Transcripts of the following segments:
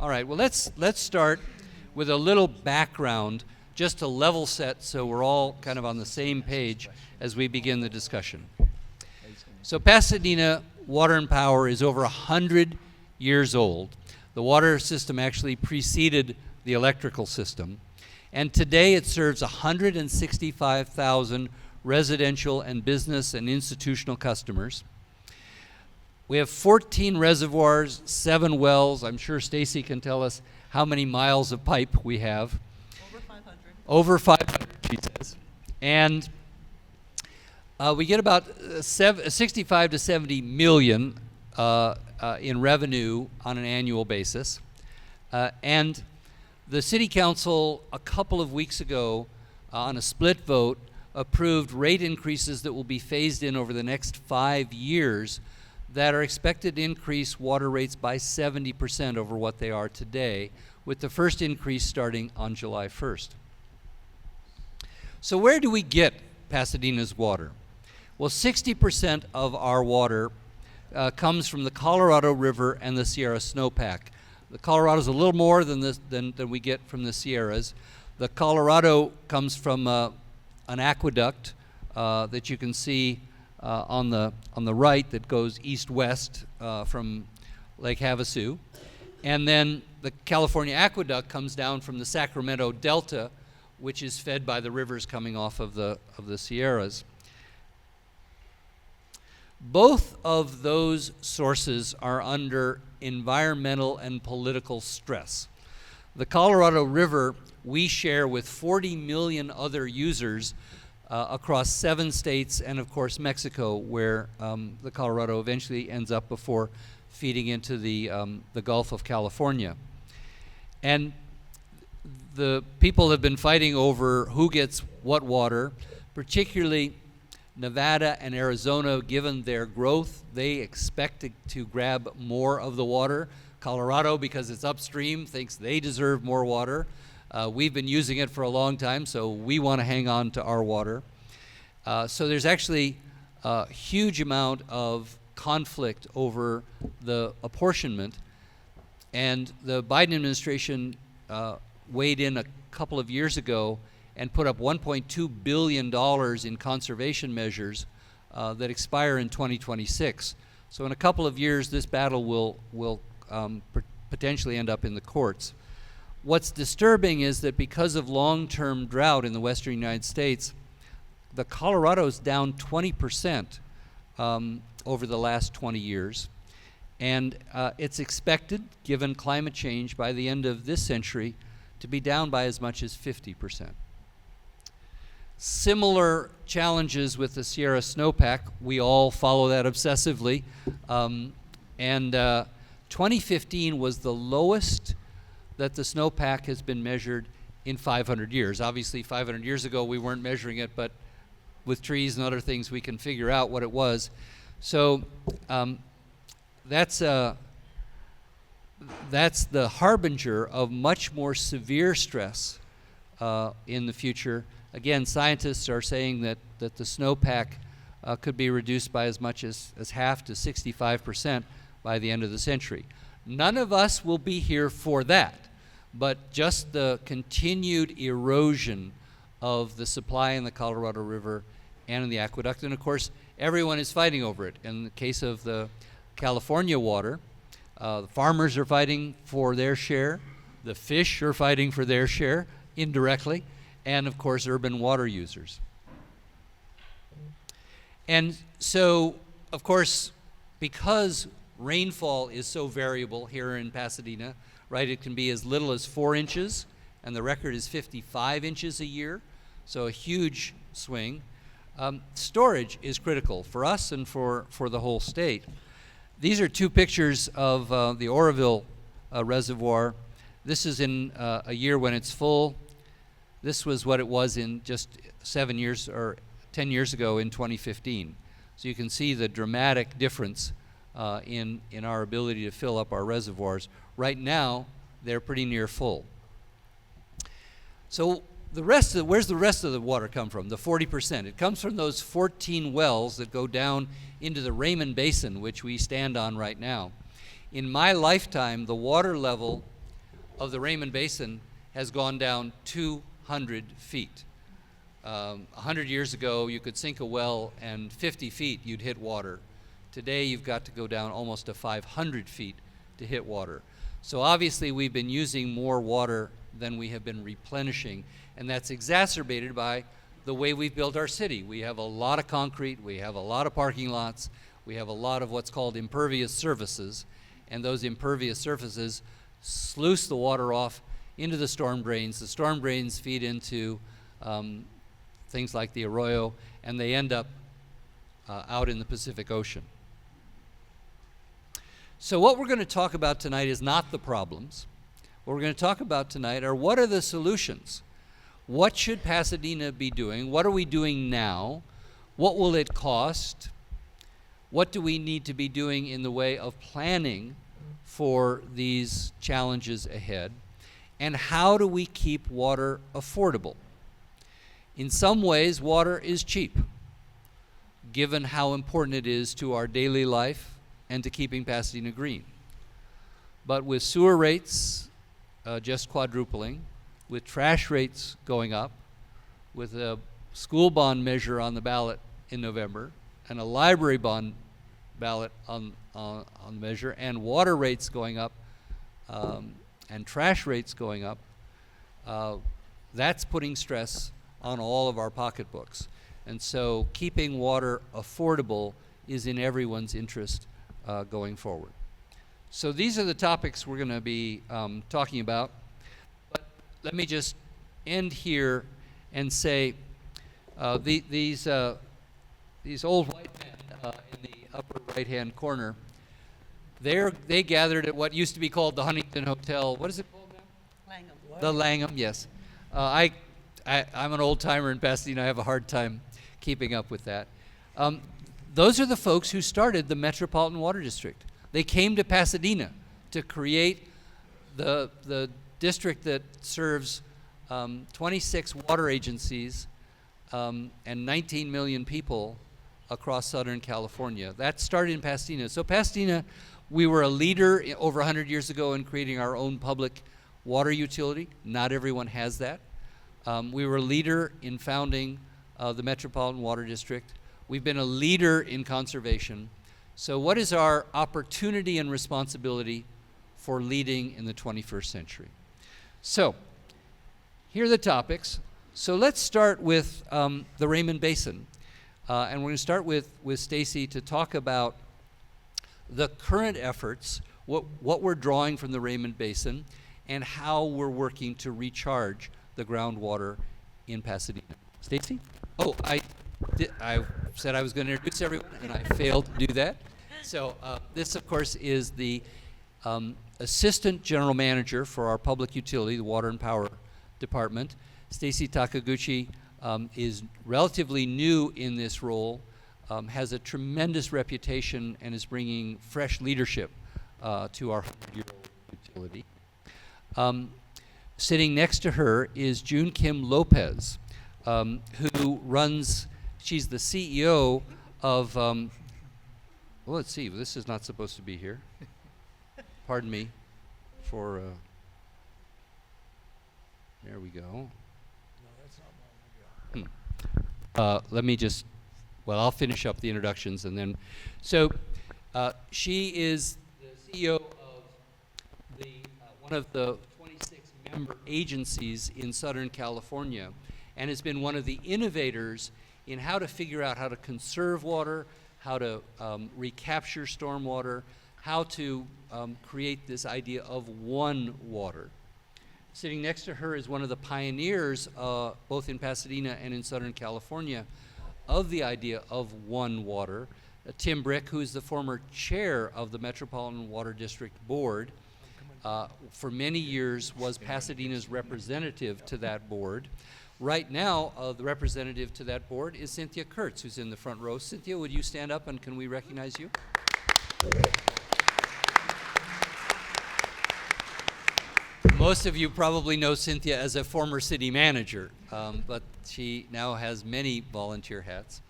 All right, well, let's start with a little background just to level set so we're all kind of on the same page as we begin the discussion. So Pasadena Water and Power is over 100 years old. The water system actually preceded the electrical system. And today it serves 165,000 residential and business and institutional customers. We have 14 reservoirs, 7 wells. I'm sure Stacy can tell us how many miles of pipe we have. Over 500. Over 500, she says. And we get about 65 to 70 million in revenue on an annual basis. And the City Council a couple of weeks ago on a split vote approved rate increases that will be phased in over the next 5 years that are expected to increase water rates by 70% over what they are today, with the first increase starting on July 1st. So where do we get Pasadena's water? Well, 60% of our water comes from the Colorado River and the Sierra Snowpack. The Colorado's a little more than we get from the Sierras. The Colorado comes from an aqueduct that you can see on the right that goes east-west from Lake Havasu. And then the California Aqueduct comes down from the Sacramento Delta, which is fed by the rivers coming off of the Sierras. Both of those sources are under environmental and political stress. The Colorado River we share with 40 million other users across 7 states and, of course, Mexico, where the Colorado eventually ends up before feeding into the Gulf of California. And the people have been fighting over who gets what water, particularly Nevada and Arizona. Given their growth, they expect to grab more of the water. Colorado, because it's upstream, thinks they deserve more water. We've been using it for a long time, so we want to hang on to our water. So there's actually a huge amount of conflict over the apportionment. And the Biden administration weighed in a couple of years ago and put up $1.2 billion in conservation measures that expire in 2026. So in a couple of years, this battle will potentially end up in the courts. What's disturbing is that because of long-term drought in the western United States, the Colorado's down 20% over the last 20 years. And it's expected, given climate change, by the end of this century, to be down by as much as 50%. Similar challenges with the Sierra Snowpack. We all follow that obsessively. 2015 was the lowest that the snowpack has been measured in 500 years. Obviously, 500 years ago, we weren't measuring it, but with trees and other things, we can figure out what it was. So that's the harbinger of much more severe stress in the future. Again, scientists are saying that the snowpack could be reduced by as much as half to 65% by the end of the century. None of us will be here for that, but just the continued erosion of the supply in the Colorado River and in the aqueduct. And of course, everyone is fighting over it. In the case of the California water, the farmers are fighting for their share, the fish are fighting for their share indirectly, and of course, urban water users. And so, of course, because rainfall is so variable here in Pasadena, right? It can be as little as 4 inches, and the record is 55 inches a year, so a huge swing. Storage is critical for us and for the whole state. These are 2 pictures of the Oroville Reservoir. This is in a year when it's full. This was what it was in just 7 years or 10 years ago in 2015. So you can see the dramatic difference in our ability to fill up our reservoirs. Right now, they're pretty near full. So where's the rest of the water come from, the 40%? It comes from those 14 wells that go down into the Raymond Basin, which we stand on right now. In my lifetime, the water level of the Raymond Basin has gone down 200 feet. 100 years ago, you could sink a well and 50 feet you'd hit water. Today, you've got to go down almost to 500 feet to hit water. So obviously, we've been using more water than we have been replenishing, and that's exacerbated by the way we've built our city. We have a lot of concrete, we have a lot of parking lots, we have a lot of what's called impervious surfaces, and those impervious surfaces sluice the water off into the storm drains. The storm drains feed into things like the Arroyo, and they end up out in the Pacific Ocean. So what we're going to talk about tonight is not the problems. What we're going to talk about tonight are what are the solutions? What should Pasadena be doing? What are we doing now? What will it cost? What do we need to be doing in the way of planning for these challenges ahead? And how do we keep water affordable? In some ways, water is cheap, given how important it is to our daily life and to keeping Pasadena green. But with sewer rates just quadrupling, with trash rates going up, with a school bond measure on the ballot in November, and a library bond ballot on the measure, and water rates going up, and trash rates going up, that's putting stress on all of our pocketbooks. And so keeping water affordable is in everyone's interest going forward. So these are the topics we're going to be talking about. But let me just end here and say these old white men in the upper right-hand corner, they gathered at what used to be called the Huntington Hotel. What is it called now? Langham. The Langham, yes. I'm an old-timer in Pasadena. I have a hard time keeping up with that. Those are the folks who started the Metropolitan Water District. They came to Pasadena to create the district that serves 26 water agencies and 19 million people across Southern California. That started in Pasadena. So Pasadena, we were a leader over 100 years ago in creating our own public water utility. Not everyone has that. We were a leader in founding the Metropolitan Water District. We've been a leader in conservation. So what is our opportunity and responsibility for leading in the 21st century? So here are the topics. So let's start with the Raymond Basin. And we're going to start with Stacy to talk about the current efforts, what we're drawing from the Raymond Basin, and how we're working to recharge the groundwater in Pasadena. Stacy? Oh, I said I was going to introduce everyone, and I failed to do that. So this, of course, is the Assistant General Manager for our public utility, the Water and Power Department. Stacy Takaguchi is relatively new in this role, has a tremendous reputation, and is bringing fresh leadership to our 100-year-old utility. Sitting next to her is June Kim Lopez, who runs, she's the CEO of, well, let's see, this is not supposed to be here. Pardon me for, there we go. No, that's not mine. Let me just, well, I'll finish up the introductions and then, so she is the CEO of the one of the 26 member agencies in Southern California, and has been one of the innovators in how to figure out how to conserve water, how to recapture stormwater, how to create this idea of one water. Sitting next to her is one of the pioneers, both in Pasadena and in Southern California, of the idea of one water. Tim Brick, who is the former chair of the Metropolitan Water District Board, for many years was Pasadena's representative to that board. Right now, the representative to that board is Cynthia Kurtz, who's in the front row. Cynthia, would you stand up and can we recognize you? Most of you probably know Cynthia as a former city manager, but she now has many volunteer hats.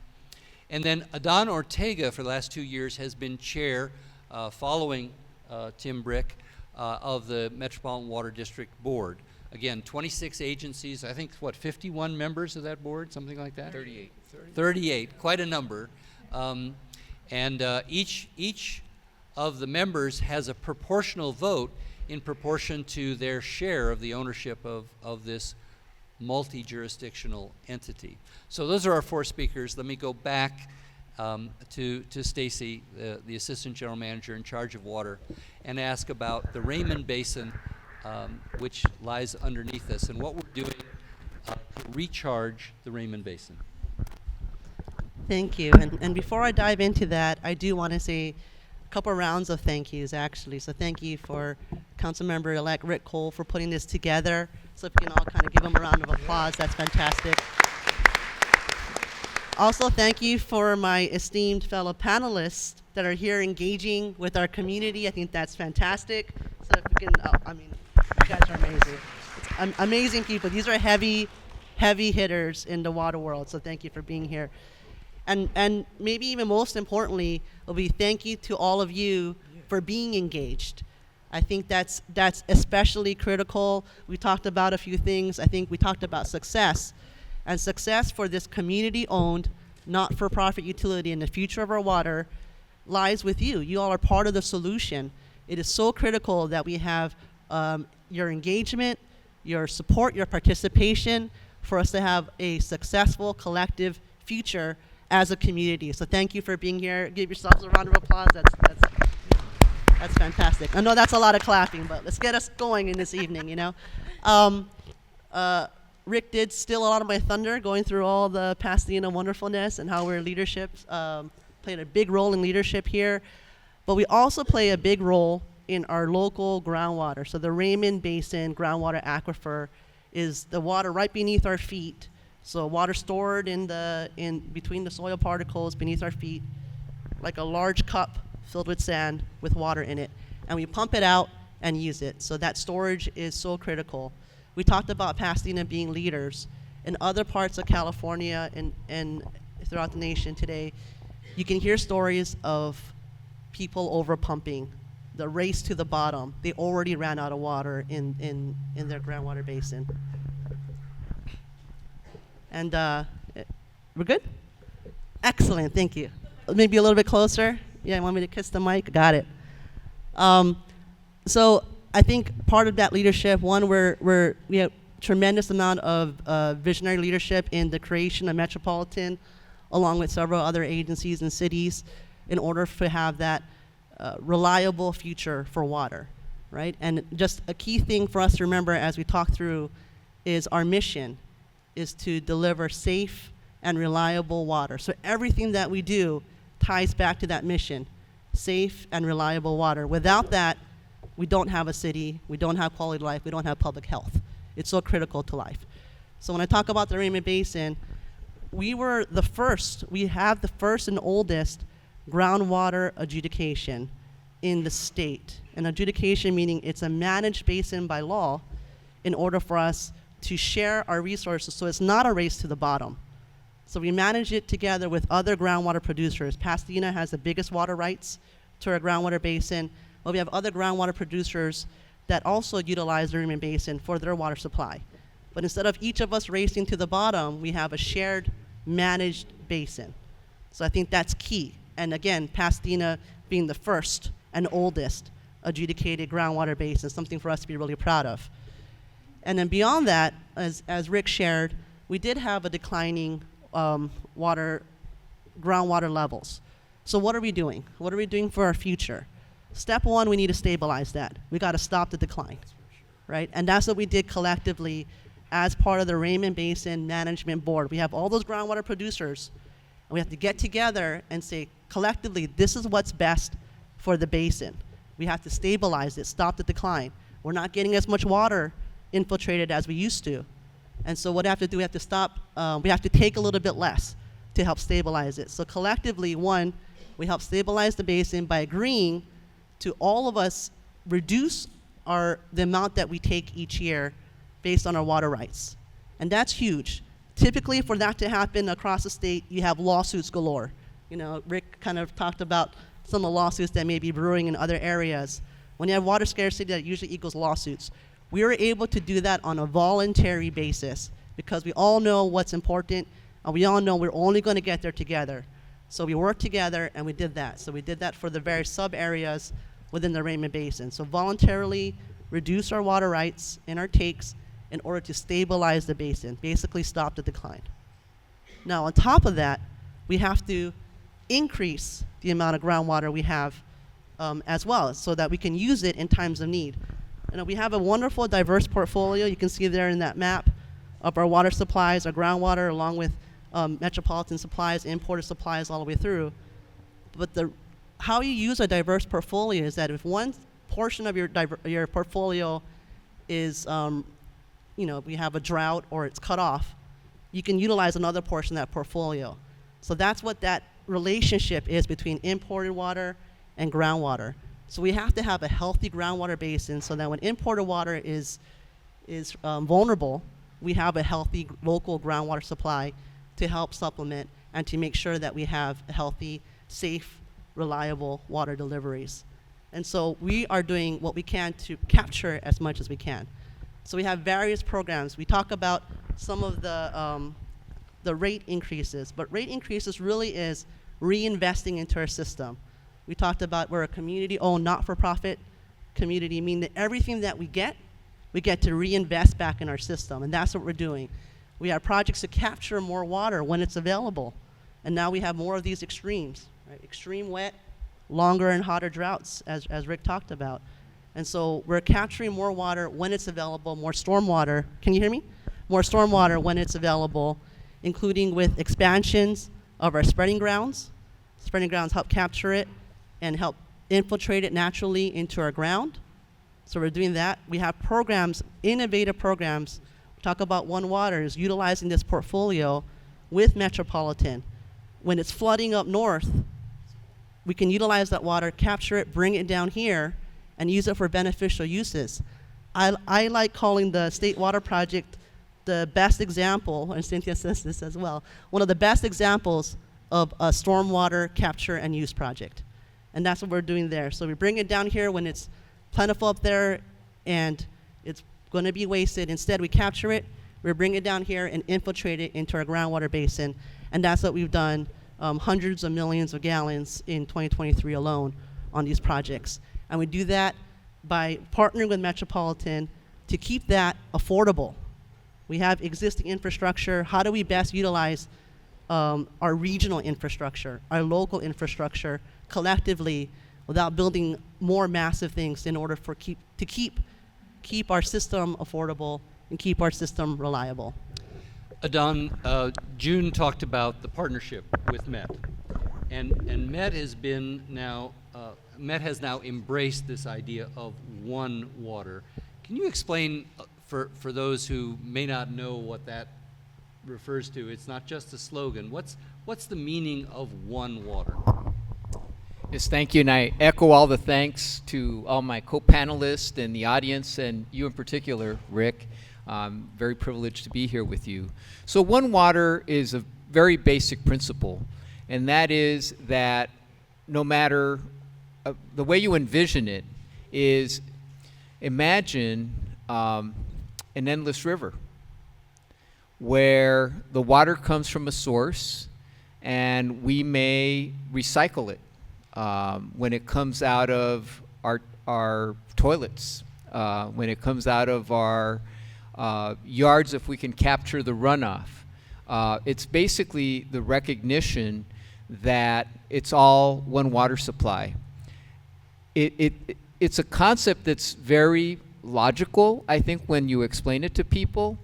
And then Adan Ortega, for the last 2 years, has been chair, following Tim Brick, of the Metropolitan Water District Board. Again, 26 agencies, I think, 51 members of that board, something like that? 38. 38, quite a number. Each of the members has a proportional vote in proportion to their share of the ownership of this multi-jurisdictional entity. So those are our 4 speakers. Let me go back to Stacy, the Assistant General Manager in charge of water, and ask about the Raymond Basin, which lies underneath us, and what we're doing to recharge the Raymond Basin. Thank you. And before I dive into that, I do want to say a couple rounds of thank yous, actually. So thank you for Councilmember-elect Rick Cole for putting this together. So if you can all kind of give him a round of applause, that's fantastic. Also, thank you for my esteemed fellow panelists that are here engaging with our community. I think that's fantastic. So if we can, you guys are amazing. It's amazing people. These are heavy hitters in the water world. So thank you for being here. And maybe even most importantly, will be thank you to all of you for being engaged. I think that's especially critical. We talked about a few things. I think we talked about success. And success for this community-owned, not-for-profit utility in the future of our water lies with you. You all are part of the solution. It is so critical that we have your engagement, your support, your participation for us to have a successful collective future as a community. So thank you for being here. Give yourselves a round of applause. That's fantastic. I know that's a lot of clapping, but let's get us going in this evening, you know. Rick did steal a lot of my thunder going through all the Pasadena wonderfulness and how we're leadership, played a big role in leadership here. But we also play a big role in our local groundwater. So the Raymond Basin groundwater aquifer is the water right beneath our feet. So water stored in between the soil particles beneath our feet, like a large cup filled with sand with water in it. And we pump it out and use it. So that storage is so critical. We talked about Pasadena being leaders. In other parts of California and throughout the nation today, you can hear stories of people over pumping, the race to the bottom. They already ran out of water in their groundwater basin. And we're good? Excellent, thank you. Maybe a little bit closer. Yeah, you want me to kiss the mic? Got it. So I think part of that leadership, one, we have tremendous amount of visionary leadership in the creation of Metropolitan, along with several other agencies and cities, in order to have that reliable future for water, right? And just a key thing for us to remember as we talk through is our mission is to deliver safe and reliable water. So everything that we do ties back to that mission, safe and reliable water. Without that, we don't have a city, we don't have quality of life, we don't have public health. It's so critical to life. So when I talk about the Raymond Basin, we have the first and oldest groundwater adjudication in the state. An adjudication meaning it's a managed basin by law in order for us to share our resources so it's not a race to the bottom. So we manage it together with other groundwater producers. Pasadena has the biggest water rights to our groundwater basin, but we have other groundwater producers that also utilize the Raymond Basin for their water supply. But instead of each of us racing to the bottom, we have a shared managed basin. So I think that's key. And again, Pasadena being the first and oldest adjudicated groundwater basin, something for us to be really proud of. And then beyond that, as Rick shared, we did have a declining groundwater levels. So what are we doing? What are we doing for our future? Step one, we need to stabilize that. We got to stop the decline, right? And that's what we did collectively as part of the Raymond Basin Management Board. We have all those groundwater producers, and we have to get together and say, collectively, this is what's best for the basin. We have to stabilize it, stop the decline. We're not getting as much water infiltrated as we used to. And so what we have to do, we have to stop, we have to take a little bit less to help stabilize it. So collectively, one, we help stabilize the basin by agreeing to all of us reduce the amount that we take each year based on our water rights. And that's huge. Typically, for that to happen across the state, you have lawsuits galore. You know, Rick kind of talked about some of the lawsuits that may be brewing in other areas. When you have water scarcity, that usually equals lawsuits. We were able to do that on a voluntary basis because we all know what's important, and we all know we're only going to get there together. So we worked together, and we did that. So we did that for the various sub-areas within the Raymond Basin. So voluntarily reduce our water rights and our takes in order to stabilize the basin, basically stop the decline. Now, on top of that, we have to increase the amount of groundwater we have as well so that we can use it in times of need. We have a wonderful, diverse portfolio. You can see there in that map of our water supplies, our groundwater, along with metropolitan supplies, imported supplies all the way through. But how you use a diverse portfolio is that if one portion of your portfolio is, we have a drought or it's cut off, you can utilize another portion of that portfolio. So that's what that relationship is between imported water and groundwater. So we have to have a healthy groundwater basin so that when imported water is vulnerable, we have a healthy local groundwater supply to help supplement and to make sure that we have healthy, safe, reliable water deliveries. And so we are doing what we can to capture as much as we can. So we have various programs. We talk about some of the rate increases, but rate increases really is reinvesting into our system. We talked about we're a community-owned, not-for-profit community, meaning that everything that we get to reinvest back in our system, and that's what we're doing. We have projects to capture more water when it's available, and now we have more of these extremes, right? Extreme wet, longer and hotter droughts, as Rick talked about. And so we're capturing more water when it's available, more stormwater. Can you hear me? More stormwater when it's available, including with expansions of our spreading grounds. Spreading grounds help capture it and help infiltrate it naturally into our ground. So we're doing that. We have programs, innovative programs. We talk about One Water is utilizing this portfolio with Metropolitan. When it's flooding up north, we can utilize that water, capture it, bring it down here, and use it for beneficial uses. I like calling the State Water Project the best example, and Cynthia says this as well, one of the best examples of a stormwater capture and use project. And that's what we're doing there. So we bring it down here when it's plentiful up there and it's going to be wasted. Instead, we capture it, we bring it down here and infiltrate it into our groundwater basin. And that's what we've done, hundreds of millions of gallons in 2023 alone on these projects. And we do that by partnering with Metropolitan to keep that affordable. We have existing infrastructure. How do we best utilize our regional infrastructure, our local infrastructure collectively without building more massive things in order to keep our system affordable and keep our system reliable? Adon, June talked about the partnership with Met, and Met has been now Met has now embraced this idea of One Water. Can you explain for those who may not know what that refers to? It's not just a slogan. What's the meaning of One Water? Yes, thank you, and I echo all the thanks to all my co-panelists and the audience, and you in particular, Rick. I'm very privileged to be here with you. So One Water is a very basic principle, and that is that no matter the way you envision it is imagine an endless river where the water comes from a source and we may recycle it when it comes out of our toilets, when it comes out of our yards, if we can capture the runoff. It's basically the recognition that it's all one water supply. It's a concept that's very logical, I think, when you explain it to people,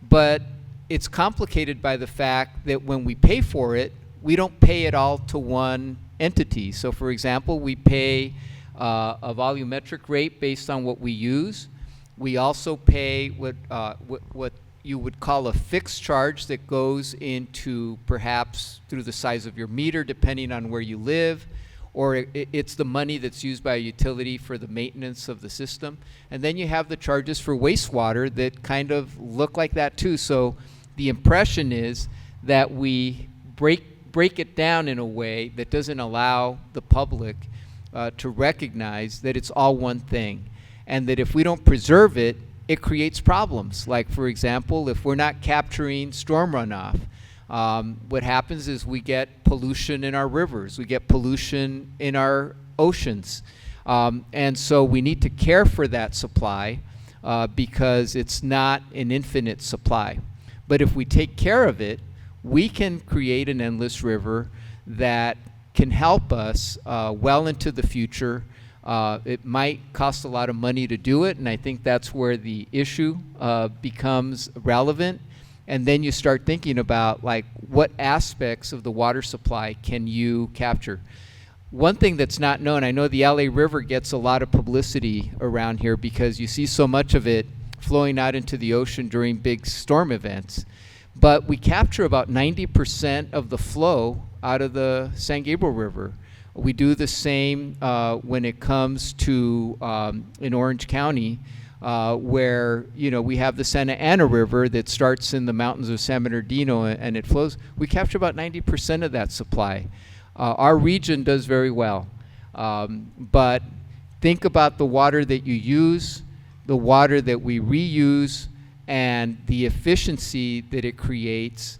but it's complicated by the fact that when we pay for it, we don't pay it all to one entity. So for example, we pay a volumetric rate based on what we use. We also pay what you would call a fixed charge that goes into perhaps through the size of your meter, depending on where you live, or it's the money that's used by a utility for the maintenance of the system. And then you have the charges for wastewater that kind of look like that too. So the impression is that we break it down in a way that doesn't allow the public to recognize that it's all one thing, and that if we don't preserve it, it creates problems. Like, for example, if we're not capturing storm runoff, what happens is we get pollution in our rivers, we get pollution in our oceans. And so we need to care for that supply because it's not an infinite supply. But if we take care of it, we can create an endless river that can help us well into the future. It might cost a lot of money to do it, and I think that's where the issue becomes relevant. And then you start thinking about, like, what aspects of the water supply can you capture? One thing that's not known, I know the LA River gets a lot of publicity around here because you see so much of it flowing out into the ocean during big storm events. But we capture about 90% of the flow out of the San Gabriel River. We do the same when it comes to in Orange County, where we have the Santa Ana River that starts in the mountains of San Bernardino and it flows. We capture about 90% of that supply. Our region does very well, but think about the water that you use, the water that we reuse, and the efficiency that it creates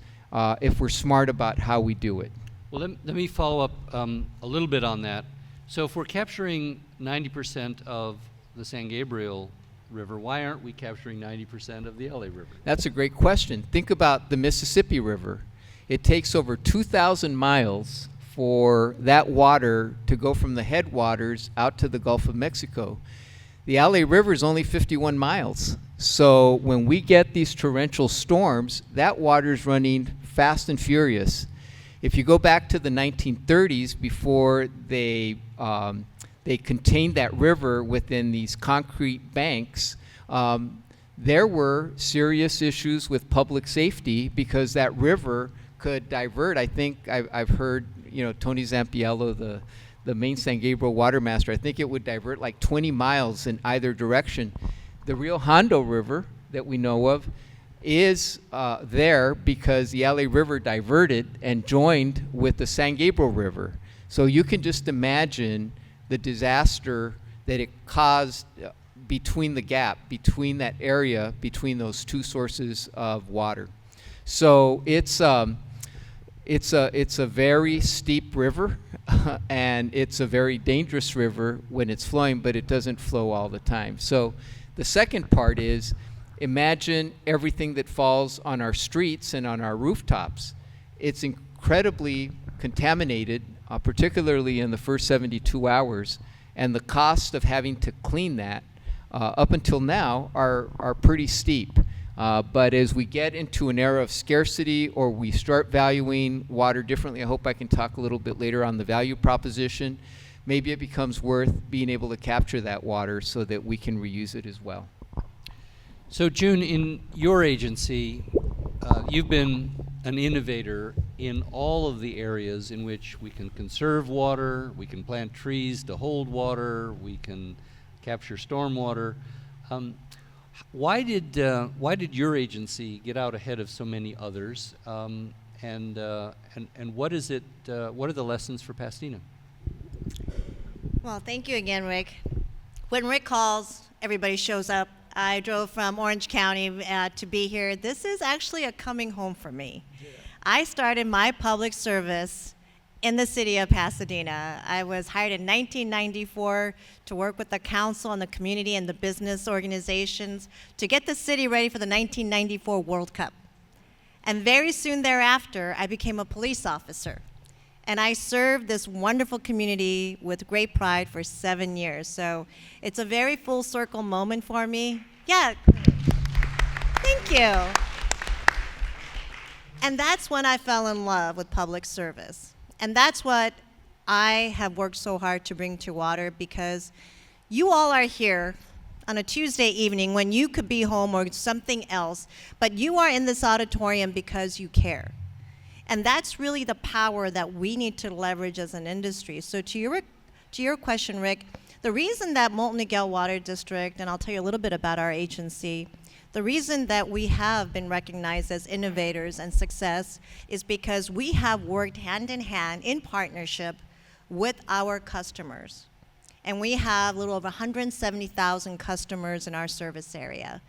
if we're smart about how we do it. Well, let me follow up a little bit on that. So if we're capturing 90% of the San Gabriel River, why aren't we capturing 90% of the LA River? That's a great question. Think about the Mississippi River. It takes over 2,000 miles for that water to go from the headwaters out to the Gulf of Mexico. The LA River is only 51 miles. So when we get these torrential storms, that water is running fast and furious. If you go back to the 1930s, before they contained that river within these concrete banks, there were serious issues with public safety because that river could divert. I think I've heard, Tony Zampiello, the main San Gabriel water master, I think it would divert like 20 miles in either direction. The Rio Hondo River that we know of is there because the LA River diverted and joined with the San Gabriel River. So you can just imagine the disaster that it caused between the gap, between that area, between those two sources of water. So it's a very steep river, and it's a very dangerous river when it's flowing, but it doesn't flow all the time. So the second part is, imagine everything that falls on our streets and on our rooftops. It's incredibly contaminated, particularly in the first 72 hours, and the cost of having to clean that up until now are pretty steep. But as we get into an era of scarcity, or we start valuing water differently, I hope I can talk a little bit later on the value proposition, maybe it becomes worth being able to capture that water so that we can reuse it as well. So June, in your agency, you've been an innovator in all of the areas in which we can conserve water, we can plant trees to hold water, we can capture stormwater. Why did your agency get out ahead of so many others? And what is it? What are the lessons for Pasadena? Well, thank you again, Rick. When Rick calls, everybody shows up. I drove from Orange County to be here. This is actually a coming home for me. Yeah. I started my public service in the city of Pasadena. I was hired in 1994 to work with the council and the community and the business organizations to get the city ready for the 1994 World Cup. And very soon thereafter, I became a police officer. And I served this wonderful community with great pride for 7 years. So it's a very full circle moment for me. Yeah, thank you. And that's when I fell in love with public service. And that's what I have worked so hard to bring to water, because you all are here on a Tuesday evening when you could be home or something else, but you are in this auditorium because you care. And that's really the power that we need to leverage as an industry. So to your question, Rick, the reason that Molten Miguel Water District, and I'll tell you a little bit about our agency, the reason that we have been recognized as innovators and success is because we have worked hand in hand in partnership with our customers. And we have a little over 170,000 customers in our service area.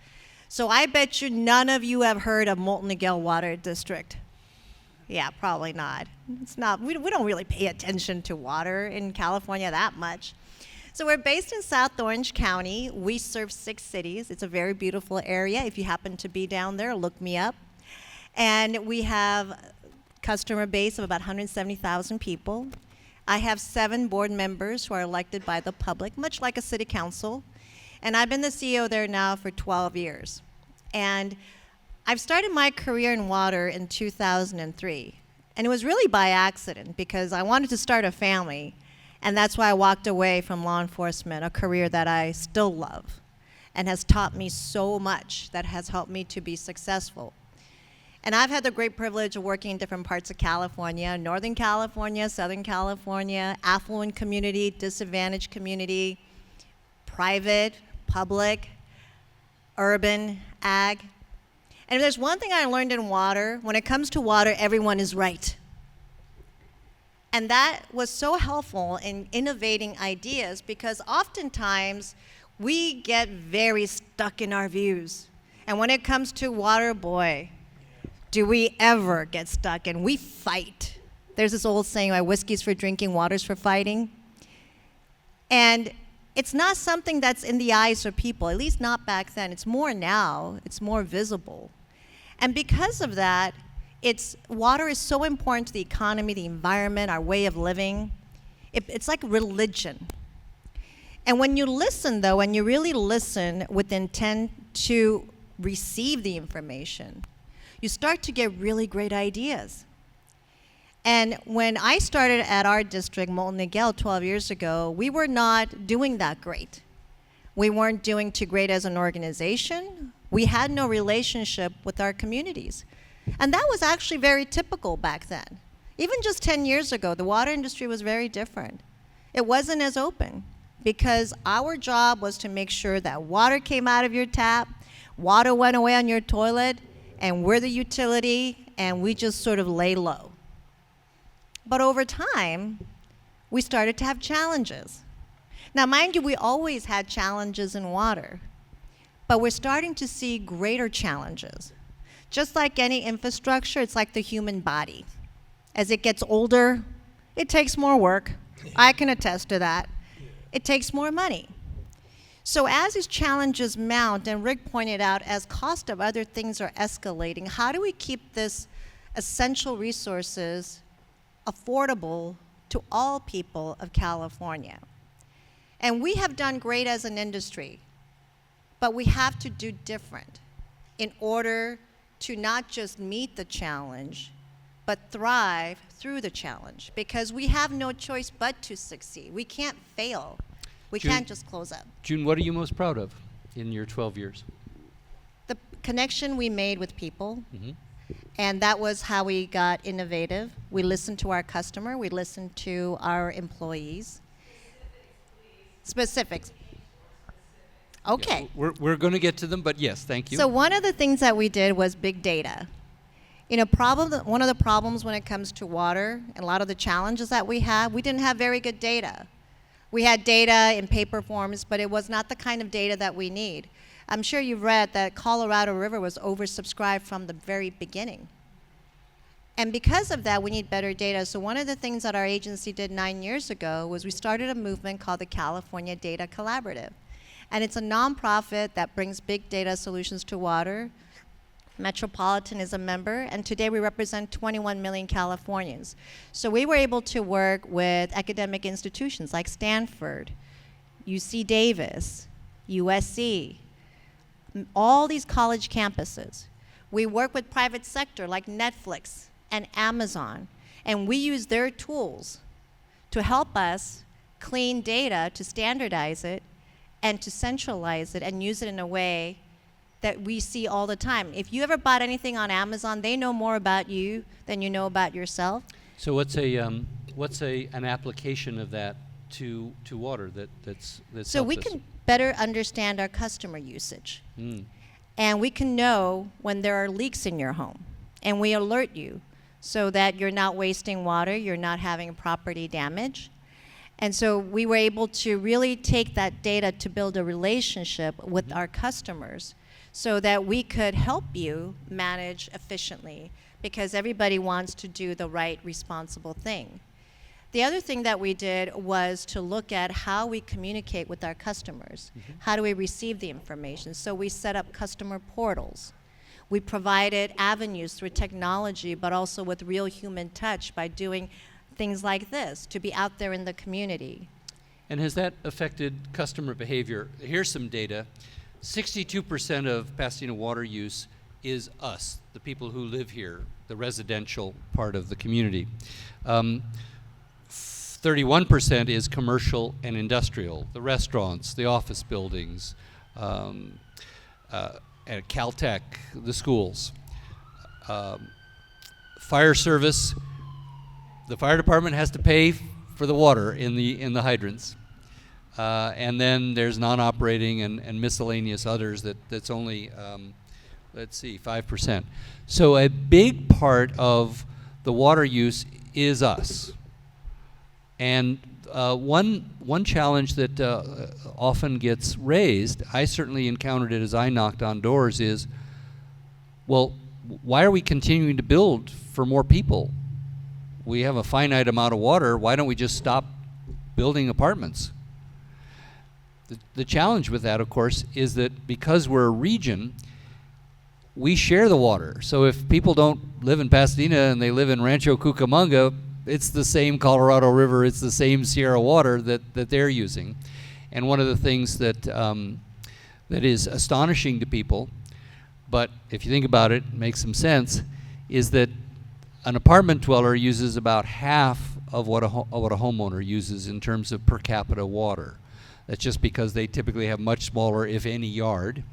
So I bet you none of you have heard of Molten Miguel Water District. Yeah, probably not. It's not. We don't really pay attention to water in California that much. So we're based in South Orange County. We serve 6 cities. It's a very beautiful area. If you happen to be down there, look me up. And we have a customer base of about 170,000 people. I have 7 board members who are elected by the public, much like a city council. And I've been the CEO there now for 12 years. And I've started my career in water in 2003. And it was really by accident because I wanted to start a family. And that's why I walked away from law enforcement, a career that I still love and has taught me so much that has helped me to be successful. And I've had the great privilege of working in different parts of California, Northern California, Southern California, affluent community, disadvantaged community, private, public, urban, ag. And if there's one thing I learned in water, when it comes to water, everyone is right. And that was so helpful in innovating ideas because oftentimes we get very stuck in our views. And when it comes to water, boy, do we ever get stuck, and we fight. There's this old saying, whiskey's for drinking, water's for fighting. And it's not something that's in the eyes of people, at least not back then. It's more now, it's more visible. And because of that, water is so important to the economy, the environment, our way of living. It's like religion. And when you listen, though, when you really listen with intent to receive the information, you start to get really great ideas. And when I started at our district, Molten Miguel, 12 years ago, we were not doing that great. We weren't doing too great as an organization. We had no relationship with our communities. And that was actually very typical back then. Even just 10 years ago, the water industry was very different. It wasn't as open because our job was to make sure that water came out of your tap, water went away on your toilet, and we're the utility, and we just sort of lay low. But over time, we started to have challenges. Now, mind you, we always had challenges in water, but we're starting to see greater challenges. Just like any infrastructure, it's like the human body. As it gets older, it takes more work. I can attest to that. It takes more money. So as these challenges mount, and Rick pointed out, as cost of other things are escalating, how do we keep this essential resources affordable to all people of California? And we have done great as an industry, but we have to do different in order to not just meet the challenge, but thrive through the challenge, because we have no choice but to succeed. We can't fail. We can't just close up. June, what are you most proud of in your 12 years? The connection we made with people, Mm-hmm. and that was how we got innovative. We listened to our customer. We listened to our employees. Specifics. Okay. Yeah, we're going to get to them, but yes, thank you. So one of the things that we did was big data. You know, one of the problems when it comes to water, and a lot of the challenges that we have, we didn't have very good data. We had data in paper forms, but it was not the kind of data that we need. I'm sure you've read that Colorado River was oversubscribed from the very beginning. And because of that, we need better data. So one of the things that our agency did 9 years ago was we started a movement called the California Data Collaborative. And it's a nonprofit that brings big data solutions to water. Metropolitan is a member, and today we represent 21 million Californians. So we were able to work with academic institutions like Stanford, UC Davis, USC, all these college campuses. We work with private sector like Netflix and Amazon, and we use their tools to help us clean data, to standardize it, and to centralize it and use it in a way that we see all the time. If you ever bought anything on Amazon, they know more about you than you know about yourself. So what's an application of that to water that's So we helped us? can better understand our customer usage. Mm. And we can know when there are leaks in your home. And we alert you so that you're not wasting water, you're not having property damage. And so we were able to really take that data to build a relationship with our customers so that we could help you manage efficiently, because everybody wants to do the right, responsible thing. The other thing that we did was to look at how we communicate with our customers. How do we receive the information? So we set up customer portals. We provided avenues through technology, but also with real human touch by doing things like this, to be out there in the community. And has that affected customer behavior? Here's some data. 62% of Pasadena water use is us, the people who live here, the residential part of the community. 31% is commercial and industrial, the restaurants, the office buildings, at Caltech, the schools. Fire service, the fire department has to pay for the water in the hydrants. And then there's non-operating and miscellaneous others that's only, let's see, 5%. So a big part of the water use is us. And one challenge that often gets raised, I certainly encountered it as I knocked on doors, is, well, why are we continuing to build for more people? We have a finite amount of water. Why don't we just stop building apartments? The challenge with that, of course, is that because we're a region, we share the water. So if people don't live in Pasadena and they live in Rancho Cucamonga, it's the same Colorado River, it's the same Sierra water that they're using. And one of the things that is astonishing to people, but if you think about it, it makes some sense, is that an apartment dweller uses about half of what a homeowner uses in terms of per capita water. That's just because they typically have much smaller, if any, yard,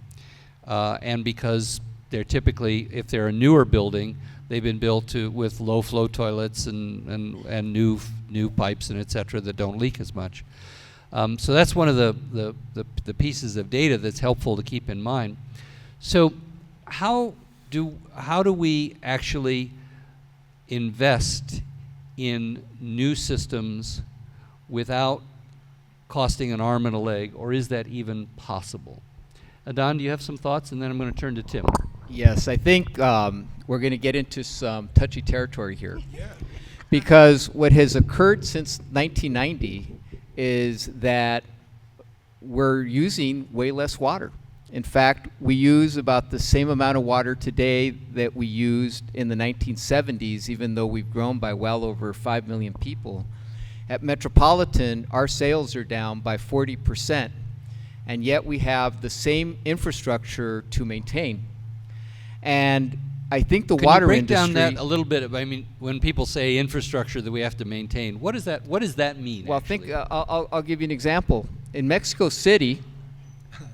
and because they're typically, if they're a newer building, they've been built with low flow toilets and new pipes and et cetera that don't leak as much. So that's one of the pieces of data that's helpful to keep in mind. So how do we actually invest in new systems without costing an arm and a leg, or is that even possible? Adon, do you have some thoughts? And then I'm going to turn to Tim. Yes, I think we're going to get into some touchy territory here. Because what has occurred since 1990 is that we're using way less water. In fact, we use about the same amount of water today that we used in the 1970s, even though we've grown by well over 5 million people. At Metropolitan, our sales are down by 40%, and yet we have the same infrastructure to maintain. And I think the water industry... Can you break down that a little bit? I mean, when people say infrastructure that we have to maintain, what does that mean? Well, actually? I'll give you an example. In Mexico City,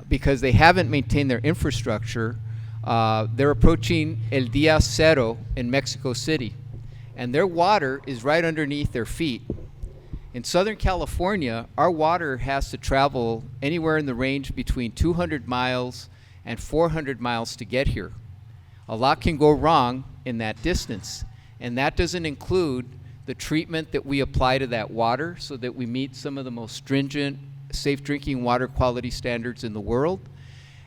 because they haven't maintained their infrastructure, they're approaching El Día Cero in Mexico City, and their water is right underneath their feet. In Southern California, our water has to travel anywhere in the range between 200 miles and 400 miles to get here. A lot can go wrong in that distance, and that doesn't include the treatment that we apply to that water so that we meet some of the most stringent safe drinking water quality standards in the world.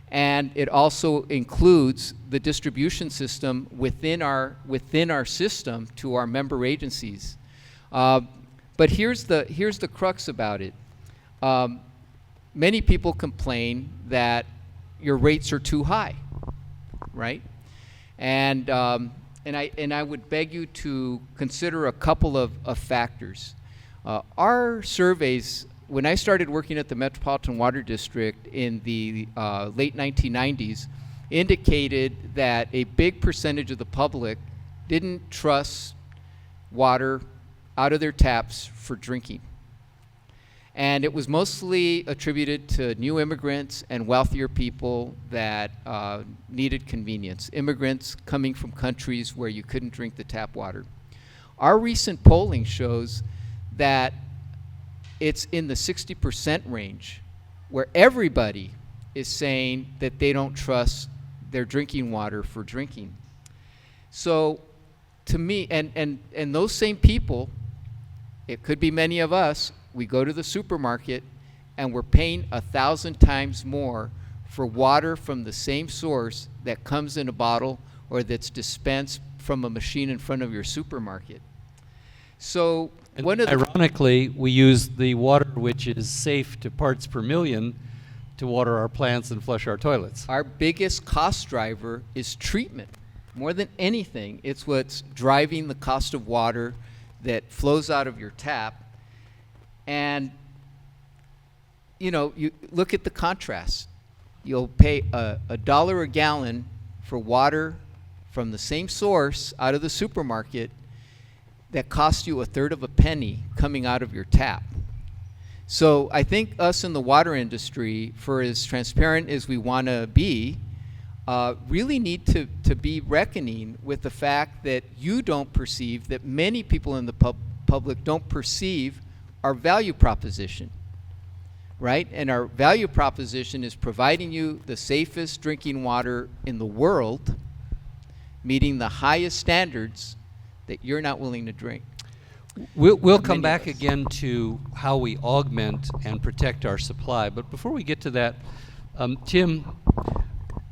And it also includes the distribution system within our system to our member agencies. But here's the crux about it. Many people complain that your rates are too high, right? And I would beg you to consider a couple of factors. Our surveys, when I started working at the Metropolitan Water District in the late 1990s, indicated that a big percentage of the public didn't trust water out of their taps for drinking. And it was mostly attributed to new immigrants and wealthier people that needed convenience, immigrants coming from countries where you couldn't drink the tap water. Our recent polling shows that it's in the 60% range, where everybody is saying that they don't trust their drinking water for drinking. So to me, and those same people, it could be many of us, we go to the supermarket and we're paying 1,000 times more for water from the same source that comes in a bottle or that's dispensed from a machine in front of your supermarket. So And one of the ironically, we use the water which is safe to parts per million to water our plants and flush our toilets. our biggest cost driver is treatment. More than anything, it's what's driving the cost of water that flows out of your tap. And, you know, you look at the contrast. You'll pay a dollar a gallon for water from the same source out of the supermarket that costs you a third of a penny coming out of your tap. So I think us in the water industry, for as transparent as we want to be, really need to be reckoning with the fact that you don't perceive, that many people in the public don't perceive our value proposition, right? And our value proposition is providing you the safest drinking water in the world, meeting the highest standards that you're not willing to drink. We'll come Many back of us. again to how we augment and protect our supply. But before we get to that, Tim,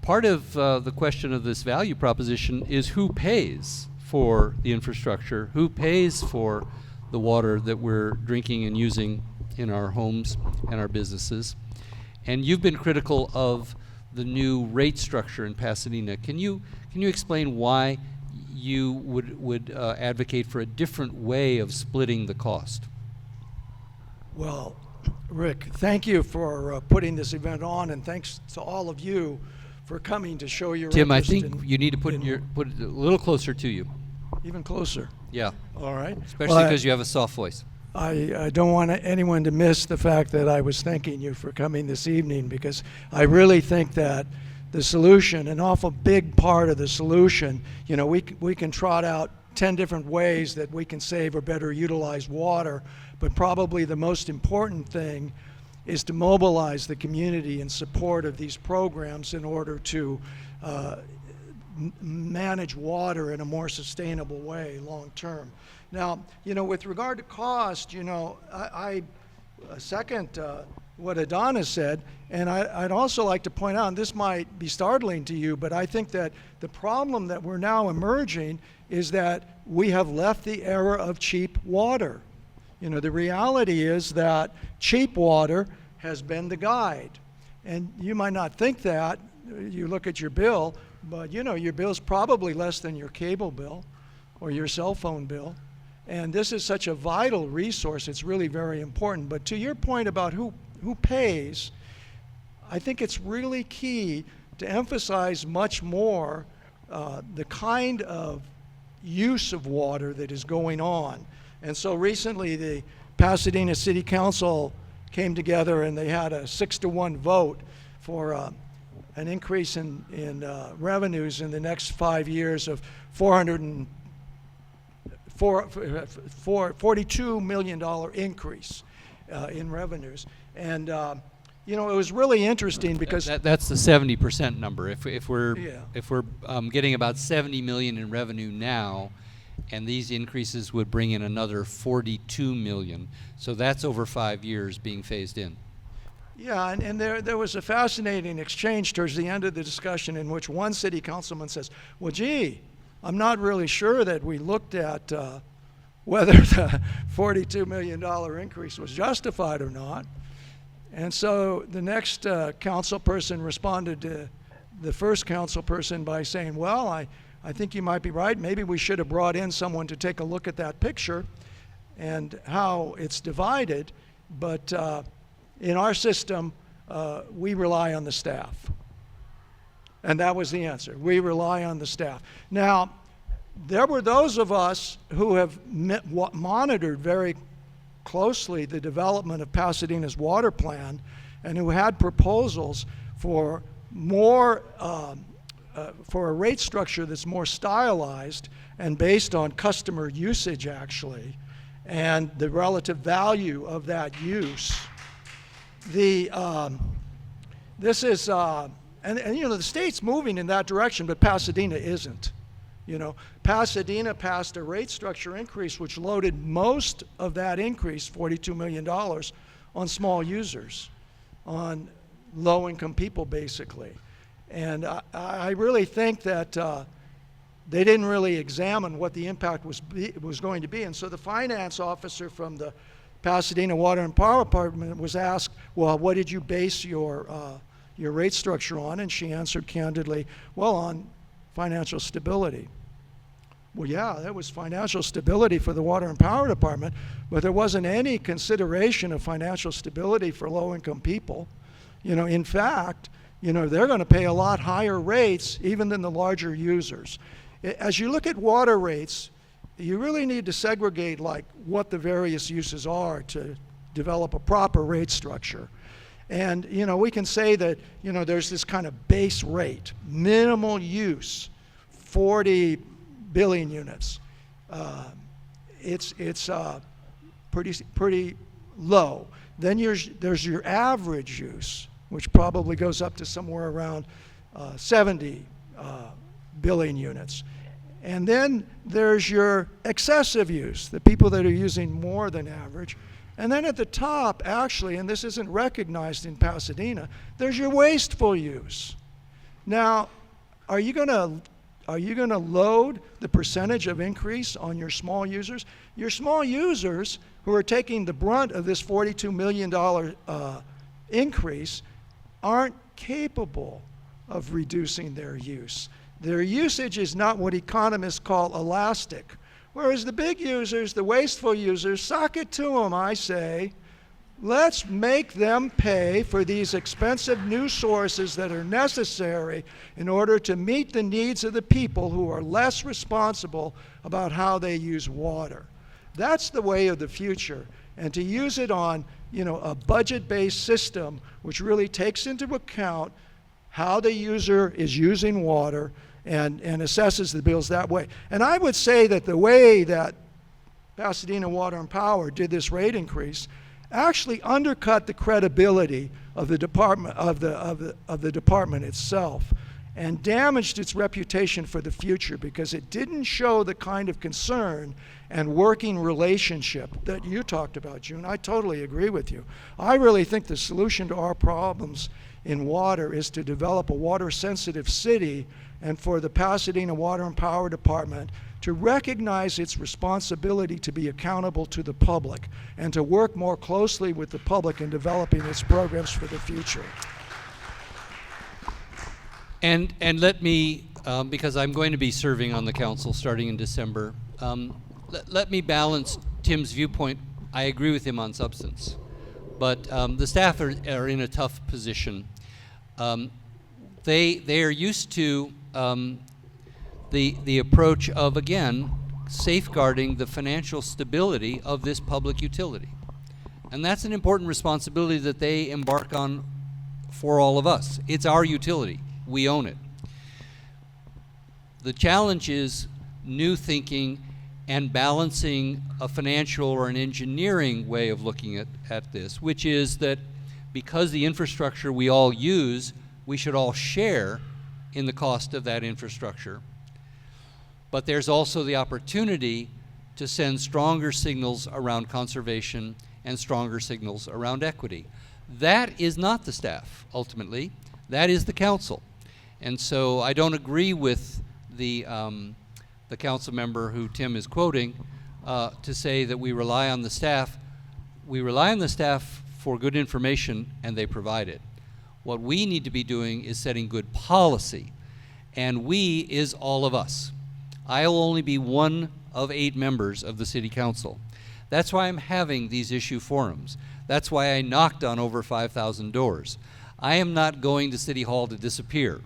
part of the question of this value proposition is who pays for the infrastructure, who pays for the water that we're drinking and using in our homes and our businesses. And you've been critical of the new rate structure in Pasadena. Can you explain why you would advocate for a different way of splitting the cost? Well, Rick, thank you for putting this event on, and thanks to all of you for coming to show your Tim, I interest think in- you need to put in- put it a little closer to you. even closer. Yeah, All right. especially Well, because you have a soft voice. I don't want anyone to miss the fact that I was thanking you for coming this evening, because I really think that the solution, an awful big part of the solution, you know, we can trot out 10 different ways that we can save or better utilize water, but probably the most important thing is to mobilize the community in support of these programs in order to manage water in a more sustainable way long term. Now, you know, with regard to cost, you know, I second what Adonis said, and I'd also like to point out, and this might be startling to you, but I think that the problem that we're now emerging is that we have left the era of cheap water. You know, the reality is that cheap water has been the guide. And you might not think that. You look at your bill, but you know, your bill's probably less than your cable bill or your cell phone bill. And this is such a vital resource, it's really very important. But to your point about who pays, I think it's really key to emphasize much more the kind of use of water that is going on. And so recently the Pasadena City Council came together and they had a 6-to-1 vote for an increase in revenues in the next 5 years of $42 million increase in revenues. And you know, it was really interesting because That's the 70% number. If we're Yeah. getting about 70 million in revenue now, and these increases would bring in another 42 million, so that's over 5 years being phased in. yeah, and there was a fascinating exchange towards the end of the discussion in which one city councilman says, well, gee, I'm not really sure that we looked at whether the $42 million increase was justified or not. And so the next council person responded to the first council person by saying, well, I think you might be right. Maybe we should have brought in someone to take a look at that picture and how it's divided. But in our system, we rely on the staff. And that was the answer. We rely on the staff. Now, there were those of us who have monitored very closely the development of Pasadena's water plan and who had proposals for more for a rate structure that's more stylized and based on customer usage actually and the relative value of that use. This is and you know, the state's moving in that direction, but Pasadena isn't. You know, Pasadena passed a rate structure increase which loaded most of that increase, $42 million, on small users, on low-income people, basically. And I really think that they didn't really examine what the impact was going to be. And so the finance officer from the Pasadena Water and Power Department was asked, well, what did you base your rate structure on? And she answered candidly, well, on financial stability. Well, yeah, that was financial stability for the Water and Power Department, but there wasn't any consideration of financial stability for low-income people. You know, in fact, you know, they're going to pay a lot higher rates even than the larger users. As you look at water rates, you really need to segregate like what the various uses are to develop a proper rate structure. And, you know, we can say that, you know, there's this kind of base rate, minimal use, 40 billion units. It's pretty low. Then there's your average use, which probably goes up to somewhere around 70 billion units. And then there's your excessive use, the people that are using more than average. And then at the top, actually, and this isn't recognized in Pasadena, there's your wasteful use. Now, are you going to load the percentage of increase on your small users? Your small users, who are taking the brunt of this $42 million increase, aren't capable of reducing their use. Their usage is not what economists call elastic. Whereas the big users, the wasteful users, sock it to them, I say. Let's make them pay for these expensive new sources that are necessary in order to meet the needs of the people who are less responsible about how they use water. That's the way of the future. And to use it on, you know, a budget-based system which really takes into account how the user is using water and assesses the bills that way. And I would say that the way that Pasadena Water and Power did this rate increase actually undercut the credibility of the department of the department itself and damaged its reputation for the future because it didn't show the kind of concern and working relationship that you talked about, June. I totally agree with you. I really think the solution to our problems in water is to develop a water-sensitive city and for the Pasadena Water and Power Department to recognize its responsibility to be accountable to the public and to work more closely with the public in developing its programs for the future. And let me, because I'm going to be serving on the council starting in December, let me balance Tim's viewpoint. I agree with him on substance, but the staff are in a tough position. They are used to the approach of, again, safeguarding the financial stability of this public utility. And that's an important responsibility that they embark on for all of us. It's our utility. We own it. The challenge is new thinking and balancing a financial or an engineering way of looking at this, which is that because the infrastructure we all use, we should all share in the cost of that infrastructure. But there's also the opportunity to send stronger signals around conservation and stronger signals around equity. That is not the staff, ultimately. That is the council. And so I don't agree with the council member who Tim is quoting to say that we rely on the staff. We rely on the staff for good information, and they provide it. What we need to be doing is setting good policy, and we is all of us. I'll only be one of 8 members of the city council. That's why I'm having these issue forums. That's why I knocked on over 5,000 doors. I am not going to City Hall to disappear.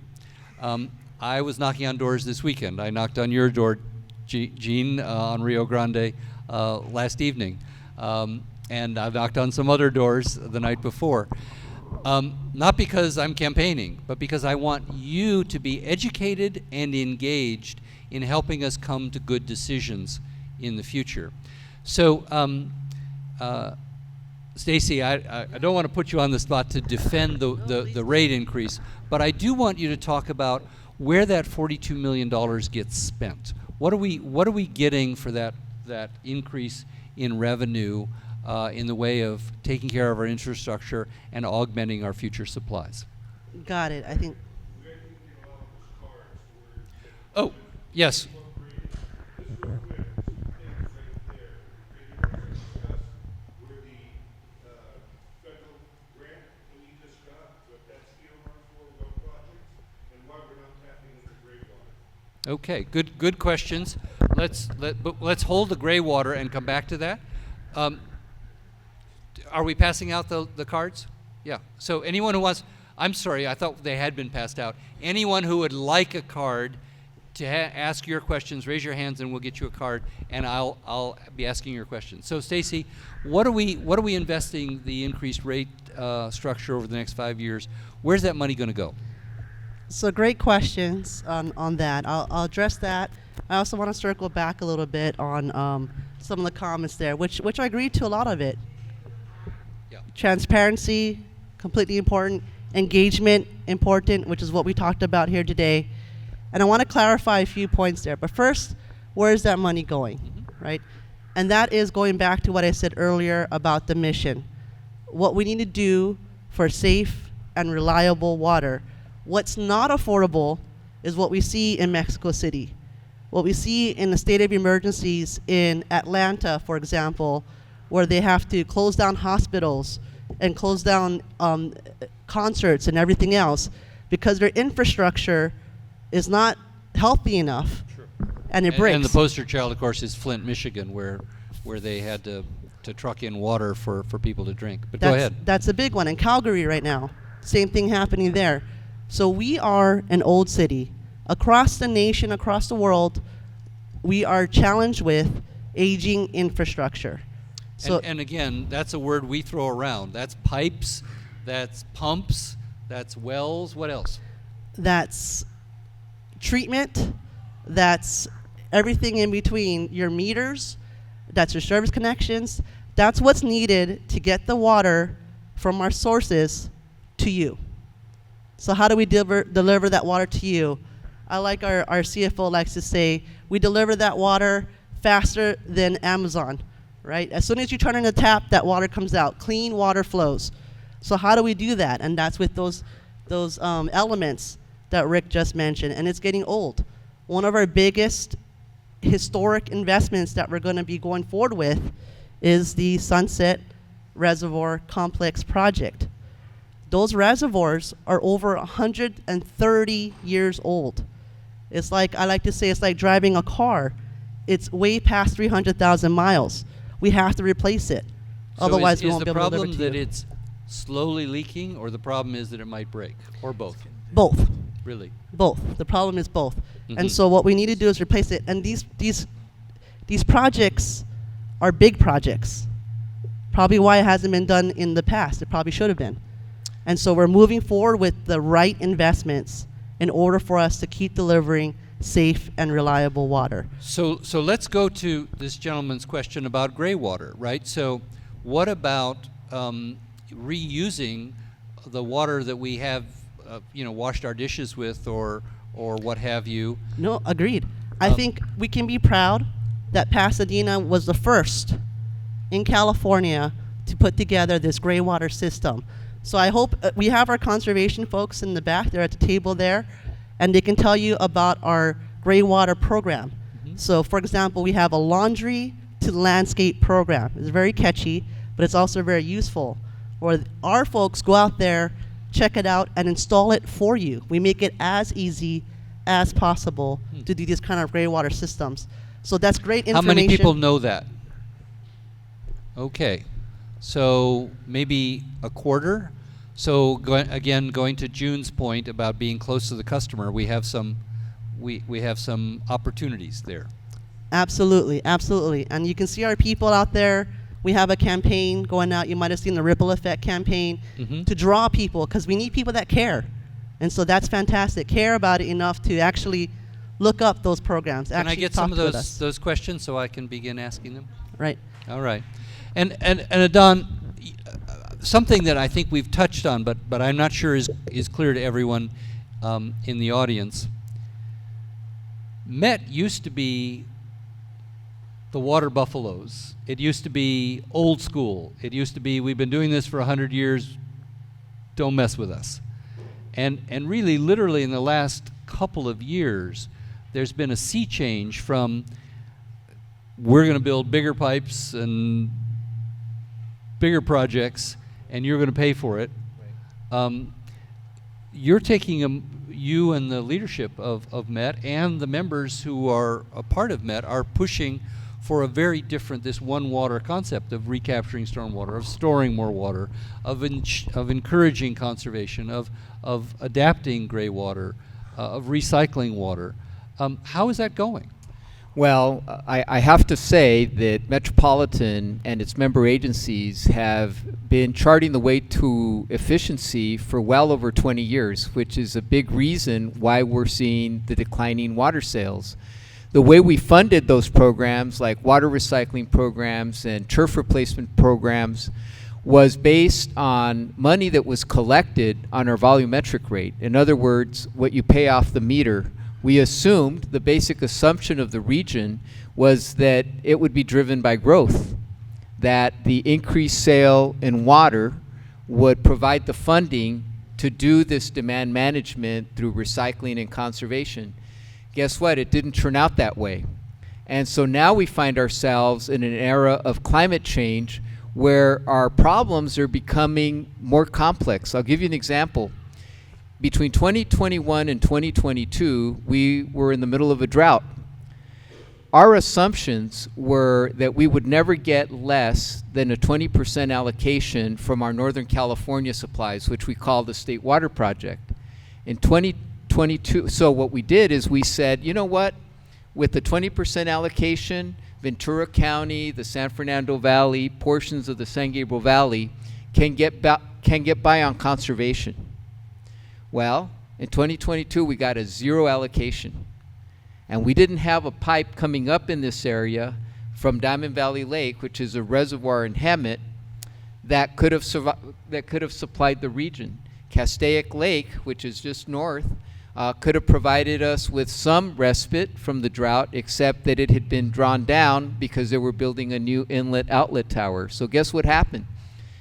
I was knocking on doors this weekend. I knocked on your door, Gene, on Rio Grande last evening. And I've knocked on some other doors the night before. Not because I'm campaigning, but because I want you to be educated and engaged in helping us come to good decisions in the future. So, Stacy, I don't want to put you on the spot to defend the rate increase, but I do want you to talk about where that $42 million gets spent. What are we getting for that increase in revenue in the way of taking care of our infrastructure and augmenting our future supplies? Got it. I think. Oh, yes. Okay, good questions. Let's hold the gray water and come back to that. Are we passing out the cards? Yeah. So anyone who wants, I'm sorry, I thought they had been passed out. Anyone who would like a card to ask your questions, raise your hands and we'll get you a card, and I'll be asking your questions. So Stacy, what are we investing the increased rate structure over the next 5 years? Where's that money going to go? So great questions on that. I'll address that. I also want to circle back a little bit on some of the comments there, which I agree to a lot of it. Yeah. Transparency, completely important. Engagement, important, which is what we talked about here today. And I want to clarify a few points there. But first, where is that money going, right? And that is going back to what I said earlier about the mission. What we need to do for safe and reliable water. What's not affordable is what we see in Mexico City. What we see in the state of emergencies in Atlanta, for example, where they have to close down hospitals and close down concerts and everything else because their infrastructure is not healthy enough. Sure. And it breaks. And the poster child, of course, is Flint, Michigan, where they had to truck in water for people to drink. But go ahead. That's a big one. In Calgary right now, same thing happening there. So we are an old city. Across the nation, across the world, we are challenged with aging infrastructure. So And again, that's a word we throw around. That's pipes, that's pumps, that's wells. What else? that's treatment, that's everything in between your meters, that's your service connections. That's what's needed to get the water from our sources to you. So how do we deliver that water to you? I like our CFO likes to say, we deliver that water faster than Amazon, right? As soon as you turn on the tap, that water comes out. Clean water flows. So how do we do that? And that's with those elements that Rick just mentioned, and it's getting old. One of our biggest historic investments that we're going to be going forward with is the Sunset Reservoir Complex project. Those reservoirs are over 130 years old. It's like, I like to say, it's like driving a car. It's way past 300,000 miles. We have to replace it. Otherwise, we won't be able to deliver Is to the problem that you. it's slowly leaking, or the problem is that it might break, or both? Both. Really? Both. The problem is both. Mhm. And so what we need to do is replace it. And these projects are big projects. Probably why it hasn't been done in the past. It probably should have been. And so we're moving forward with the right investments in order for us to keep delivering safe and reliable water. So let's go to this gentleman's question about gray water, right? So what about reusing the water that we have, washed our dishes with, or what have you? No, agreed. I think we can be proud that Pasadena was the first in California to put together this gray water system. So I hope we have our conservation folks in the back. They're at the table there, and they can tell you about our gray water program. Mm-hmm. So, for example, we have a laundry to landscape program. It's very catchy, but it's also very useful. Where our folks go out there, check it out, and install it for you. We make it as easy as possible to do these kind of gray water systems. So that's great How information. many people know that? Okay, so maybe a quarter. So going to June's point about being close to the customer, we have some opportunities there. Absolutely, absolutely. And you can see our people out there. We have a campaign going out. You might have seen the Ripple Effect campaign Mhm. to draw people, because we need people that care. And so that's fantastic. Care about it enough to actually look up those programs. Can I actually get some of talk with us. those questions so I can begin asking them? Right. All right. And Adon, something that I think we've touched on, but I'm not sure is clear to everyone in the audience, Met used to be the water buffaloes. It used to be old school. It used to be, we've been doing this for 100 years, don't mess with us. And really, literally in the last couple of years, there's been a sea change from we're going to build bigger pipes and bigger projects, and you're going to pay for it. You're taking you and the leadership of MET and the members who are a part of MET are pushing for a very different, this one water concept of recapturing stormwater, of storing more water, of encouraging conservation, of adapting gray water, of recycling water. How is that going? Well, I have to say that Metropolitan and its member agencies have been charting the way to efficiency for well over 20 years, which is a big reason why we're seeing the declining water sales. The way we funded those programs, like water recycling programs and turf replacement programs, was based on money that was collected on our volumetric rate. In other words, what you pay off the meter. We assumed, the basic assumption of the region was that it would be driven by growth, that the increased sale in water would provide the funding to do this demand management through recycling and conservation. Guess what? It didn't turn out that way. And so now we find ourselves in an era of climate change where our problems are becoming more complex. I'll give you an example. Between 2021 and 2022, we were in the middle of a drought. Our assumptions were that we would never get less than a 20% allocation from our Northern California supplies, which we call the State Water Project. In 2022, so what we did is we said, you know what, with the 20% allocation, Ventura County, the San Fernando Valley, portions of the San Gabriel Valley can get by on conservation. Well, in 2022, we got a zero allocation. And we didn't have a pipe coming up in this area from Diamond Valley Lake, which is a reservoir in Hemet, that could have supplied the region. Castaic Lake, which is just north, could have provided us with some respite from the drought, except that it had been drawn down because they were building a new inlet-outlet tower. So guess what happened?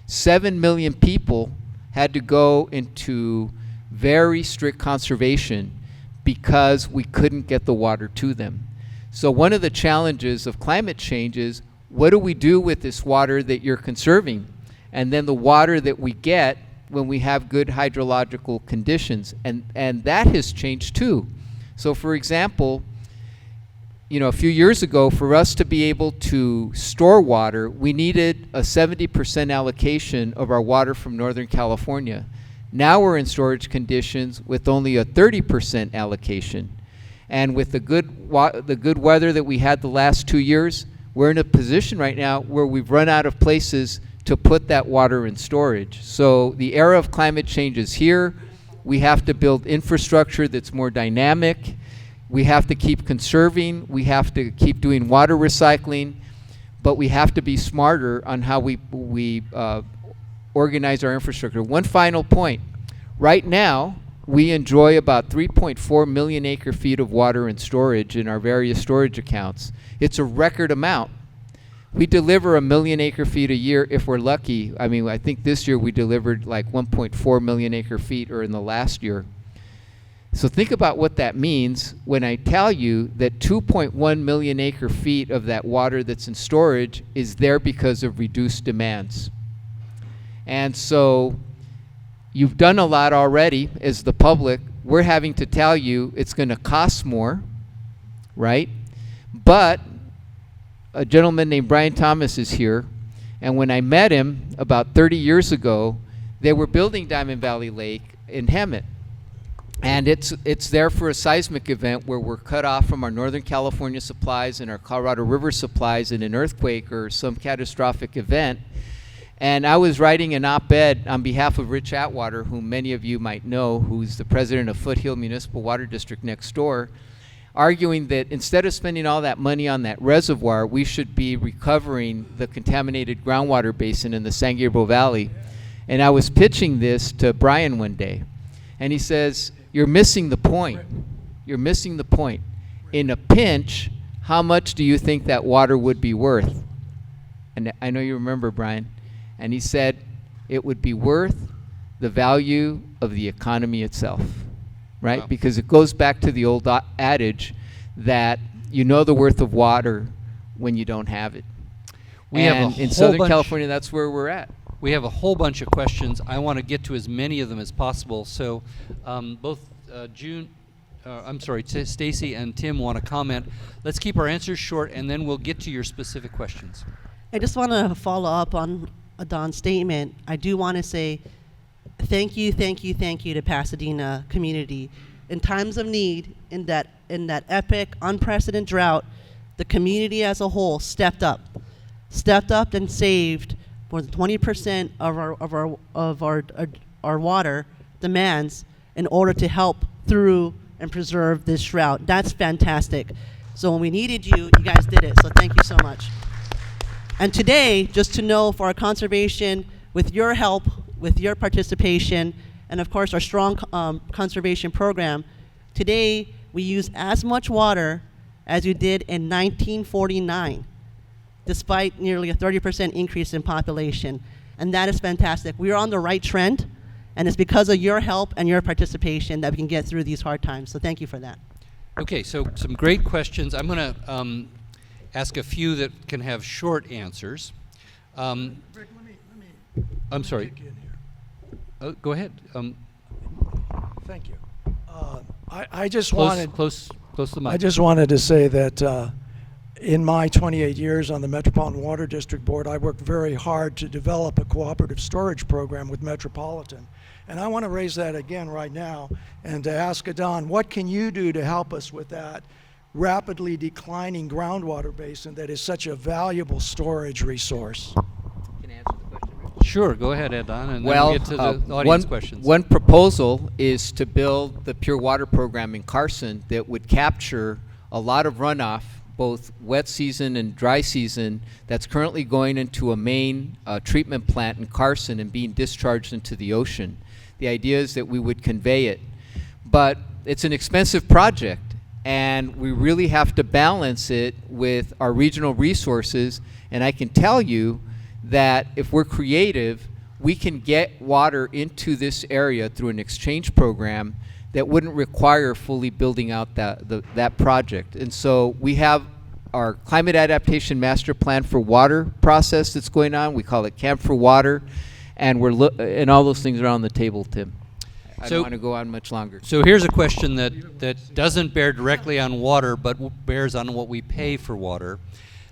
7 million people had to go into very strict conservation because we couldn't get the water to them. So one of the challenges of climate change is, what do we do with this water that you're conserving? And then the water that we get when we have good hydrological conditions. And that has changed too. So for example, you know, a few years ago, for us to be able to store water, we needed a 70% allocation of our water from Northern California. Now we're in storage conditions with only a 30% allocation. And with the good weather that we had the last 2 years, we're in a position right now where we've run out of places to put that water in storage. So the era of climate change is here. We have to build infrastructure that's more dynamic. We have to keep conserving. We have to keep doing water recycling. But we have to be smarter on how we organize our infrastructure. One final point. Right now, we enjoy about 3.4 million acre feet of water in storage in our various storage accounts. It's a record amount. We deliver 1 million acre feet a year if we're lucky. I mean, I think this year we delivered like 1.4 million acre feet, or in the last year. So think about what that means when I tell you that 2.1 million acre feet of that water that's in storage is there because of reduced demands. And so you've done a lot already as the public. We're having to tell you it's going to cost more, right? But a gentleman named Brian Thomas is here, and when I met him about 30 years ago, they were building Diamond Valley Lake in Hemet. And it's there for a seismic event where we're cut off from our Northern California supplies and our Colorado River supplies in an earthquake or some catastrophic event. And I was writing an op-ed on behalf of Rich Atwater, whom many of you might know, who's the president of Foothill Municipal Water District next door, arguing that instead of spending all that money on that reservoir, we should be recovering the contaminated groundwater basin in the San Gabriel Valley. And I was pitching this to Brian one day, and he says, "You're missing the point. You're missing the point." in a pinch, how much do you think that water would be worth? And I know you remember, Brian. And he said it would be worth the value of the economy itself, right? Wow. Because it goes back to the old adage that you know the worth of water when you don't have it. We have a And in whole Southern bunch- California, that's where we're at. We have a whole bunch of questions. I want to get to as many of them as possible. So both Stacy and Tim want to comment. Let's keep our answers short, and then we'll get to your specific questions. I just want to follow up on Don's statement. I do want to say thank you to Pasadena community. In times of need, in that epic, unprecedented drought, the community as a whole stepped up and saved more than 20% of our water demands in order to help through and preserve this drought. That's fantastic. So when we needed you, you guys did it. So thank you so much. And today, just to know for our conservation, with your help, with your participation, and of course our strong conservation program, today we use as much water as you did in 1949, despite nearly a 30% increase in population. And that is fantastic. We are on the right trend, and it's because of your help and your participation that we can get through these hard times. So thank you for that. Okay, so some great questions. I'm going to ask a few that can have short answers. Rick, let me I'm sorry. kick in here. Go ahead. Thank you. I just Close to the mic. I just wanted to say that in my 28 years on the Metropolitan Water District Board, I worked very hard to develop a cooperative storage program with Metropolitan. And I want to raise that again right now and to ask Adon, what can you do to help us with that rapidly declining groundwater basin that is such a valuable storage resource? Can I answer the question, Rick? Sure, go ahead, Adon, and then Well, we'll get to the audience one, questions. one proposal is to build the Pure Water program in Carson that would capture a lot of runoff, both wet season and dry season, that's currently going into a main treatment plant in Carson and being discharged into the ocean. The idea is that we would convey it. But it's an expensive project, and we really have to balance it with our regional resources. And I can tell you that if we're creative, we can get water into this area through an exchange program that wouldn't require fully building out that project. And so we have our climate adaptation master plan for water process that's going on. We call it Camp for Water, and and all those things are on the table, Tim. I So- don't want to go on much longer. So here's a question that doesn't bear directly on water, but bears on what we pay for water.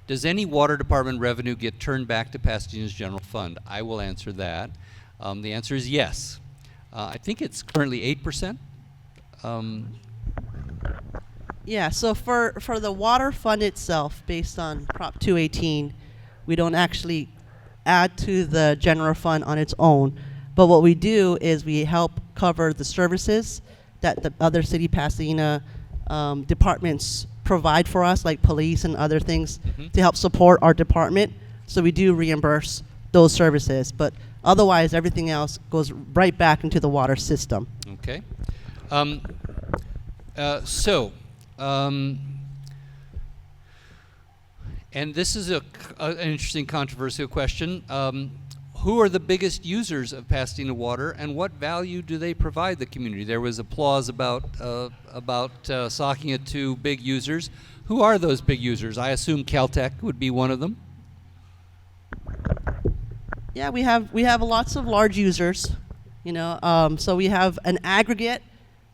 Does any water department revenue get turned back to Pasadena's general fund? I will answer that. The answer is yes. I think it's currently 8%. Yeah, so for the water fund itself, based on Prop 218, we don't actually add to the general fund on its own. But what we do is we help cover the services that the other city Pasadena departments provide for us, like police and other things, to help support our department. So we do reimburse those services. But otherwise, everything else goes right back into the water system. Okay. And this is an interesting controversial question. Who are the biggest users of Pasadena water, and what value do they provide the community? There was applause about socking it to big users. Who are those big users? I assume Caltech would be one of them. Yeah, we have lots of large users, so we have an aggregate,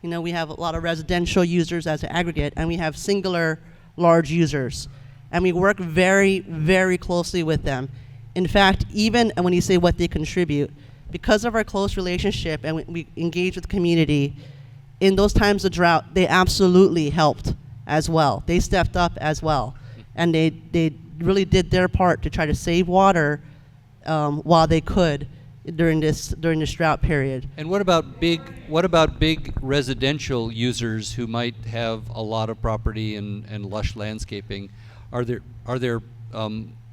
we have a lot of residential users as an aggregate, and we have singular large users. And we work very, very closely with them. In fact, even when you say what they contribute, because of our close relationship and we engage with the community, in those times of drought, they absolutely helped as well. They stepped up as well. And they really did their part to try to save water while they could during this drought period. And what about big residential users who might have a lot of property and lush landscaping? Are there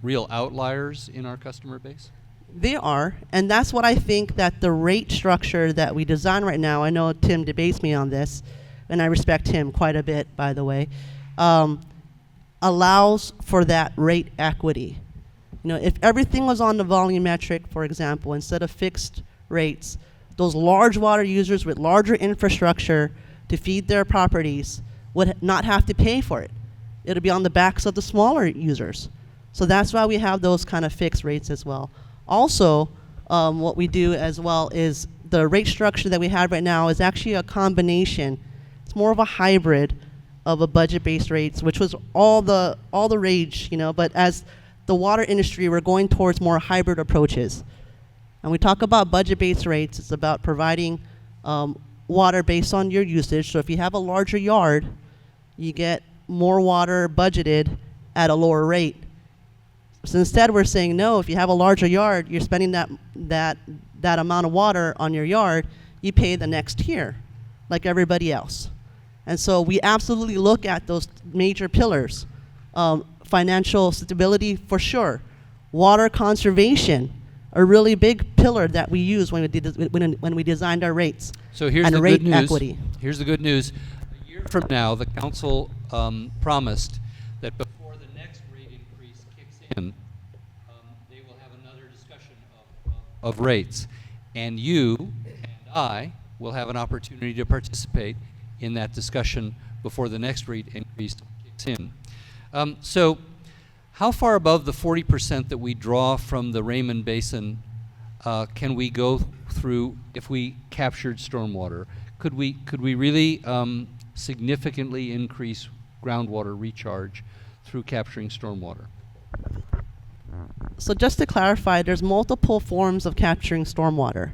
real outliers in our customer base? They are, and that's what I think that the rate structure that we design right now, I know Tim debates me on this, and I respect him quite a bit, by the way. allows for that rate equity. You know, if everything was on the volumetric, for example, instead of fixed rates, those large water users with larger infrastructure to feed their properties would not have to pay for it. It'll be on the backs of the smaller users. So that's why we have those kind of fixed rates as well. Also, what we do as well is the rate structure that we have right now is actually a combination. It's more of a hybrid of a budget-based rates, which was all the rage, you know. But as the water industry, we're going towards more hybrid approaches. And we talk about budget-based rates. It's about providing water based on your usage. So if you have a larger yard, you get more water budgeted at a lower rate. So instead, we're saying no. If you have a larger yard, you're spending that amount of water on your yard. You pay the next tier, like everybody else. And so we absolutely look at those major pillars: financial stability for sure, water conservation, a really big pillar that we use when we designed our rates. So here's and the rate good news. equity. Here's the good news. A year from now, the council promised that before the next rate increase kicks in, they will have another discussion of rates. And you and I will have an opportunity to participate in that discussion before the next rate increase kicks in. So how far above the 40% that we draw from the Raymond Basin can we go through if we captured stormwater? Could we really significantly increase groundwater recharge through capturing stormwater? So just to clarify, there's multiple forms of capturing stormwater.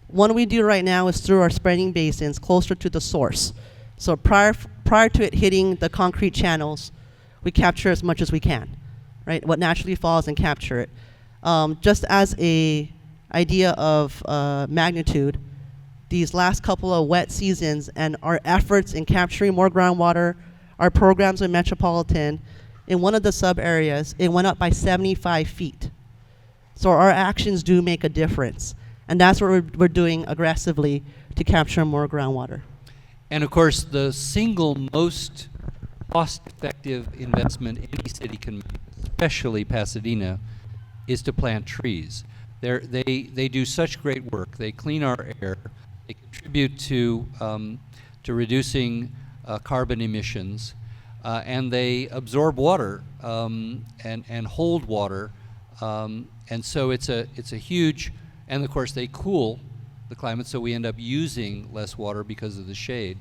One we do right now is through our spreading basins closer to the source. So prior to it hitting the concrete channels, we capture as much as we can, right? What naturally falls and capture it. Just as a idea of magnitude, these last couple of wet seasons and our efforts in capturing more groundwater, our programs in Metropolitan, in one of the sub areas, it went up by 75 feet. So our actions do make a difference. And that's what we're doing aggressively to capture more groundwater. And of course, the single most cost-effective investment any city can make, especially Pasadena, is to plant trees. They do such great work. They clean our air. They contribute to reducing carbon emissions, and they absorb water and hold water. And so it's a huge, and of course they cool the climate, so we end up using less water because of the shade.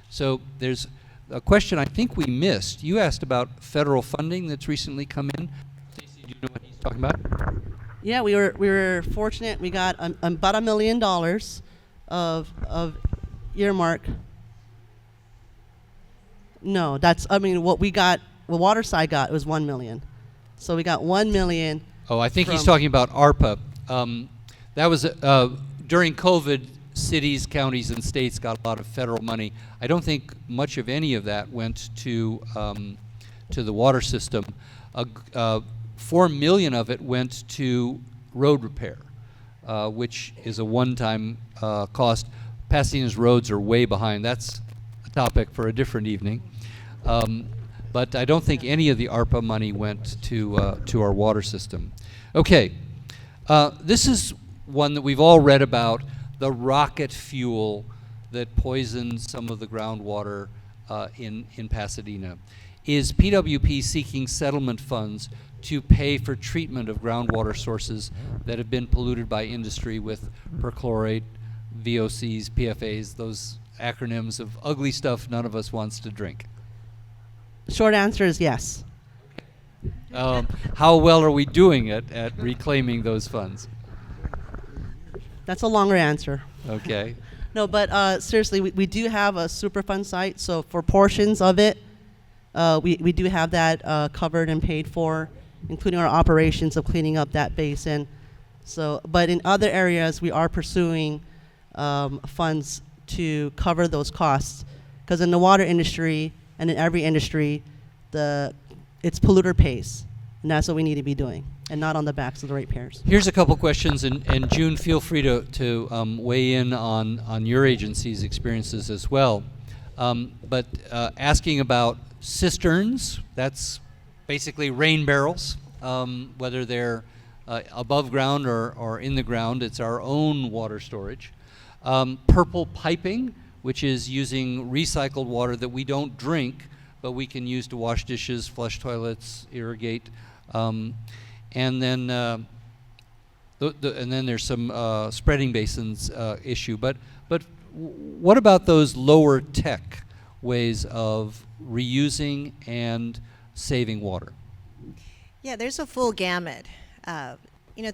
So there's a question I think we missed. You asked about federal funding that's recently come in. Stacey, do you know what he's talking about? Yeah, we were fortunate. We got about $1 million of earmark. No, what we got. The water side got was $1 million. So we got $1 million. Oh, I think he's talking about ARPA. That was during COVID. Cities, counties, and states got a lot of federal money. I don't think much of any of that went to the water system. $4 million of it went to road repair, which is a one-time cost. Pasadena's roads are way behind. That's a topic for a different evening. But I don't think any of the ARPA money went to our water system. Okay, this is one that we've all read about. The rocket fuel that poisoned some of the groundwater in Pasadena. Is PWP seeking settlement funds to pay for treatment of groundwater sources that have been polluted by industry with perchlorate, VOCs, PFAs, those acronyms of ugly stuff none of us wants to drink? Short answer is yes. How well are we doing at reclaiming those funds? That's a longer answer. Okay. No, but seriously, we do have a Superfund site. So for portions of it, we do have that covered and paid for, including our operations of cleaning up that basin. So, but in other areas, we are pursuing funds to cover those costs, because in the water industry and in every industry, it's polluter pays, and that's what we need to be doing, and not on the backs of the ratepayers. Here's a couple questions, and June, feel free to weigh in on your agency's experiences as well. But asking about cisterns, that's basically rain barrels, whether they're above ground or in the ground. It's our own water storage. Purple piping, which is using recycled water that we don't drink, but we can use to wash dishes, flush toilets, irrigate. And then there's some spreading basins issue. But what about those lower tech ways of reusing and saving water? Yeah, there's a full gamut.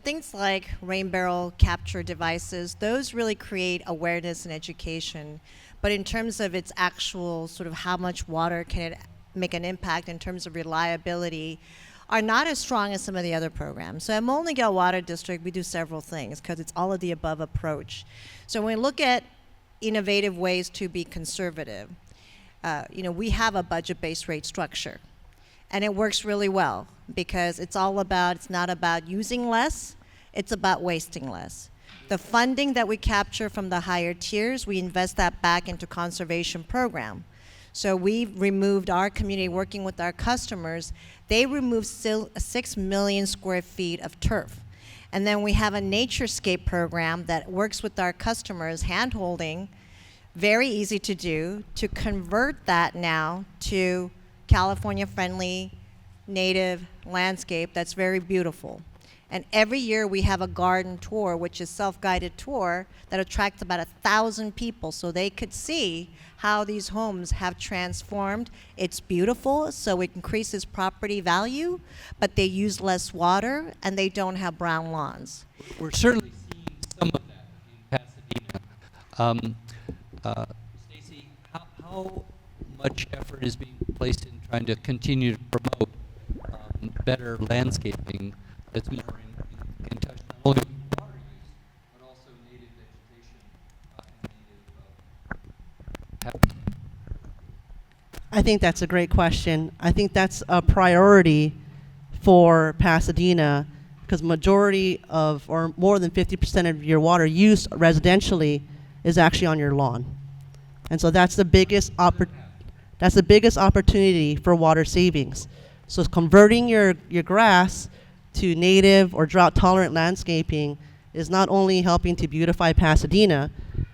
Things like rain barrel capture devices, those really create awareness and education. But in terms of its actual sort of how much water can it make an impact in terms of reliability, are not as strong as some of the other programs. So at Multnomah Water District, we do several things because it's all of the above approach. So when we look at innovative ways to be conservative, we have a budget-based rate structure. And it works really well because it's not about using less, it's about wasting less. The funding that we capture from the higher tiers, we invest that back into conservation program. So we've removed our community working with our customers. They removed 6 million square feet of turf. And then we have a naturescape program that works with our customers, hand-holding, very easy to do, to convert that now to California-friendly native landscape that's very beautiful. And every year we have a garden tour, which is self-guided tour, that attracts about 1,000 people so they could see how these homes have transformed. It's beautiful, so it increases property value, but they use less water and they don't have brown lawns. We're certainly seeing some of that in Pasadena. Stacy, how much effort is being placed in trying to continue to promote better landscaping that's more in touch not only with water use, but also native vegetation and native habitat? I think that's a great question. I think that's a priority for Pasadena because majority of, or more than 50% of your water use residentially is actually on your lawn. And so that's the biggest opportunity for water savings. So converting your grass to native or drought-tolerant landscaping is not only helping to beautify Pasadena,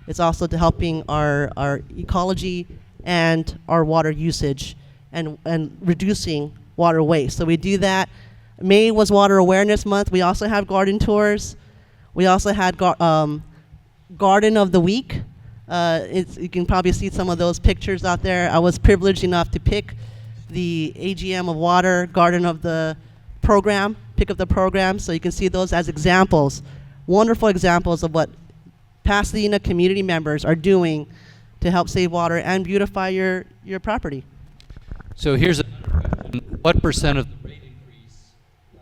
it's also to helping our ecology and our water usage and reducing water waste. So we do that. May was Water Awareness Month. We also have garden tours. We also had Garden of the Week. You can probably see some of those pictures out there. I was privileged enough to pick the AGM of Water Garden of the program, pick up the program, so you can see those as examples, wonderful examples of what Pasadena community members are doing to help save water and beautify your property. So here's another question. What percent of the rate increase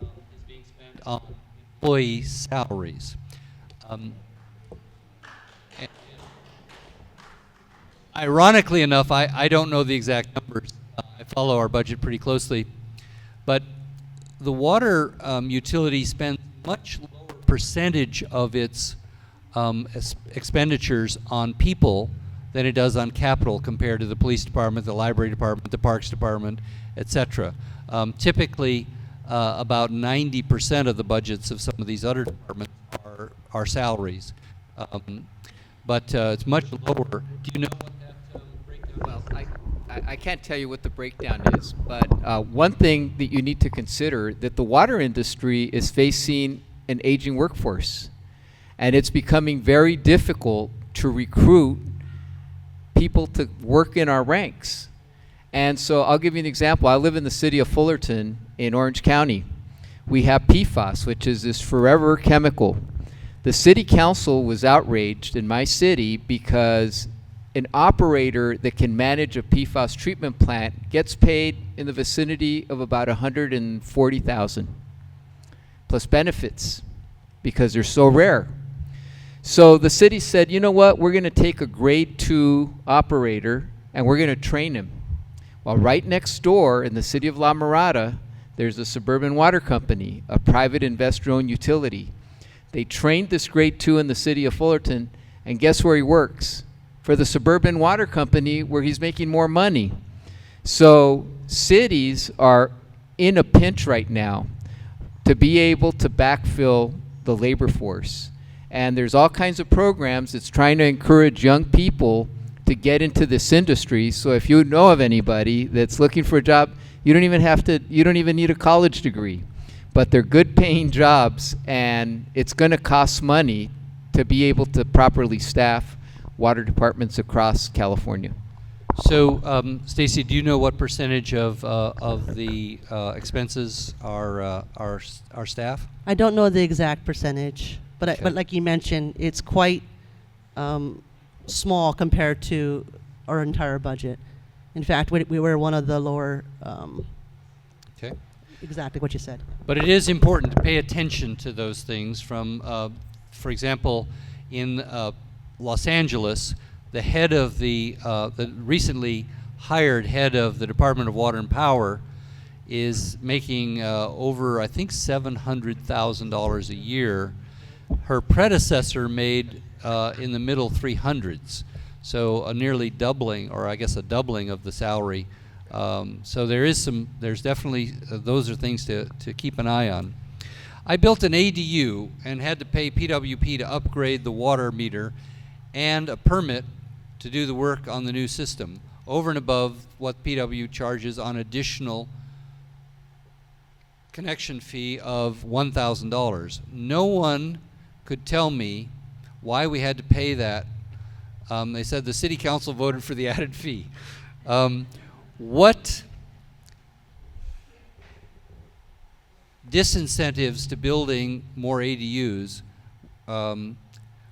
is being spent on employee salaries? And ironically enough, I don't know the exact numbers. I follow our budget pretty closely. But the water utility spends much lower percentage of its expenditures on people than it does on capital compared to the police department, the library department, the parks department, etc. Typically, about 90% of the budgets of some of these other departments are salaries. But it's much lower. Do you know what that breakdown Well, I can't tell you what the breakdown is, but one thing that you need to consider that the water industry is facing an aging workforce, and it's becoming very difficult to recruit people to work in our ranks. And so I'll give you an example. I live in the city of Fullerton in Orange County. We have PFAS, which is this forever chemical. The city council was outraged in my city because an operator that can manage a PFAS treatment plant gets paid in the vicinity of about $140,000 plus benefits because they're so rare. So the city said, you know what, we're going to take a grade 2 operator and we're going to train him. Well, right next door in the city of La Mirada, there's a Suburban Water Company, a private investor-owned utility. They trained this grade 2 in the city of Fullerton, and guess where he works? for the suburban water company where he's making more money. So cities are in a pinch right now to be able to backfill the labor force. And there's all kinds of programs that's trying to encourage young people to get into this industry. So if you know of anybody that's looking for a job, you don't even need a college degree. But they're good paying jobs, and it's going to cost money to be able to properly staff water departments across California. So, Stacy, do you know what percentage of the expenses are staff? I don't know the exact percentage, but Okay. but like you mentioned, it's quite small compared to our entire budget. In fact, we were one of the lower. Okay. Exactly what you said. But it is important to pay attention to those things. From, for example, in Los Angeles, the head of the recently hired head of the Department of Water and Power is making over, I think, $700,000 a year. Her predecessor made in the middle 300s, so a nearly doubling, or I guess a doubling of the salary. So there's definitely, those are things to keep an eye on. I built an ADU and had to pay PWP to upgrade the water meter and a permit to do the work on the new system, over and above what PW charges on additional connection fee of $1,000. No one could tell me why we had to pay that. They said the city council voted for the added fee. What disincentives to building more ADUs?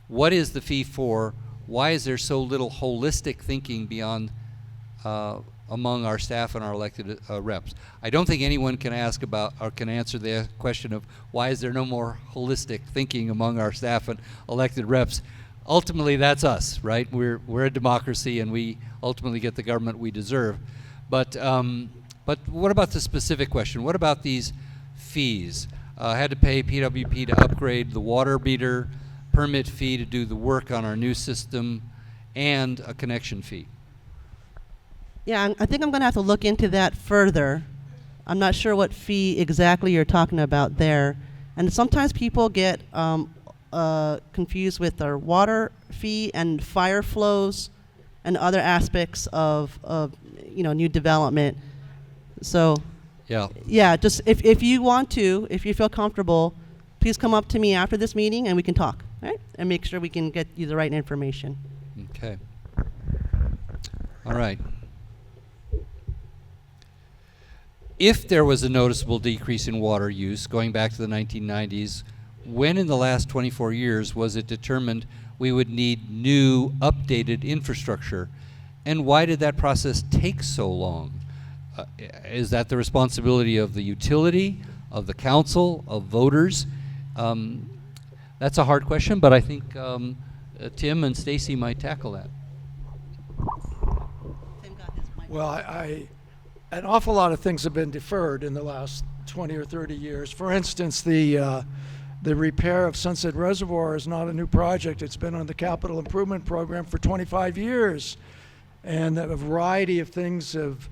What is the fee for? Why is there so little holistic thinking beyond among our staff and our elected reps? I don't think anyone can ask about or can answer the question of why is there no more holistic thinking among our staff and elected reps. Ultimately, that's us, right? We're a democracy, and we ultimately get the government we deserve. But what about the specific question? What about these fees? Had to pay PWP to upgrade the water meter, permit fee to do the work on our new system, and a connection fee. Yeah, I think I'm going to have to look into that further. I'm not sure what fee exactly you're talking about there. And sometimes people get confused with our water fee and fire flows and other aspects of new development. So Yeah. just if you want to, if you feel comfortable, please come up to me after this meeting and we can talk, all right? And make sure we can get you the right information. Okay. All right. If there was a noticeable decrease in water use going back to the 1990s, when in the last 24 years was it determined we would need new, updated infrastructure? And why did that process take so long? Is that the responsibility of the utility, of the council, of voters? That's a hard question, but I think Tim and Stacy might tackle that. Well, an awful lot of things have been deferred in the last 20 or 30 years. For instance, the repair of Sunset Reservoir is not a new project. It's been on the capital improvement program for 25 years. And a variety of things have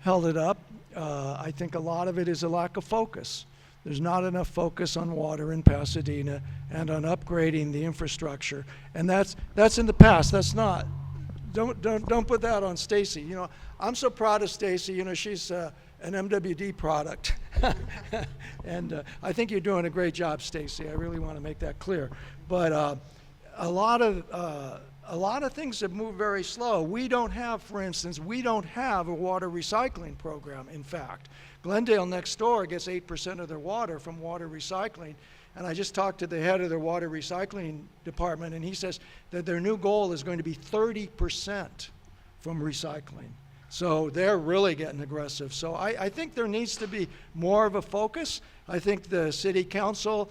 held it up. I think a lot of it is a lack of focus. There's not enough focus on water in Pasadena and on upgrading the infrastructure. And that's in the past. That's not. Don't put that on Stacy. You know, I'm so proud of Stacy. You know, she's an MWD product, and I think you're doing a great job, Stacy. I really want to make that clear. But a lot of things have moved very slow. We don't have, for instance, a water recycling program. In fact, Glendale next door gets 8% of their water from water recycling. And I just talked to the head of their water recycling department, and he says that their new goal is going to be 30% from recycling. So they're really getting aggressive. So I think there needs to be more of a focus. I think the city council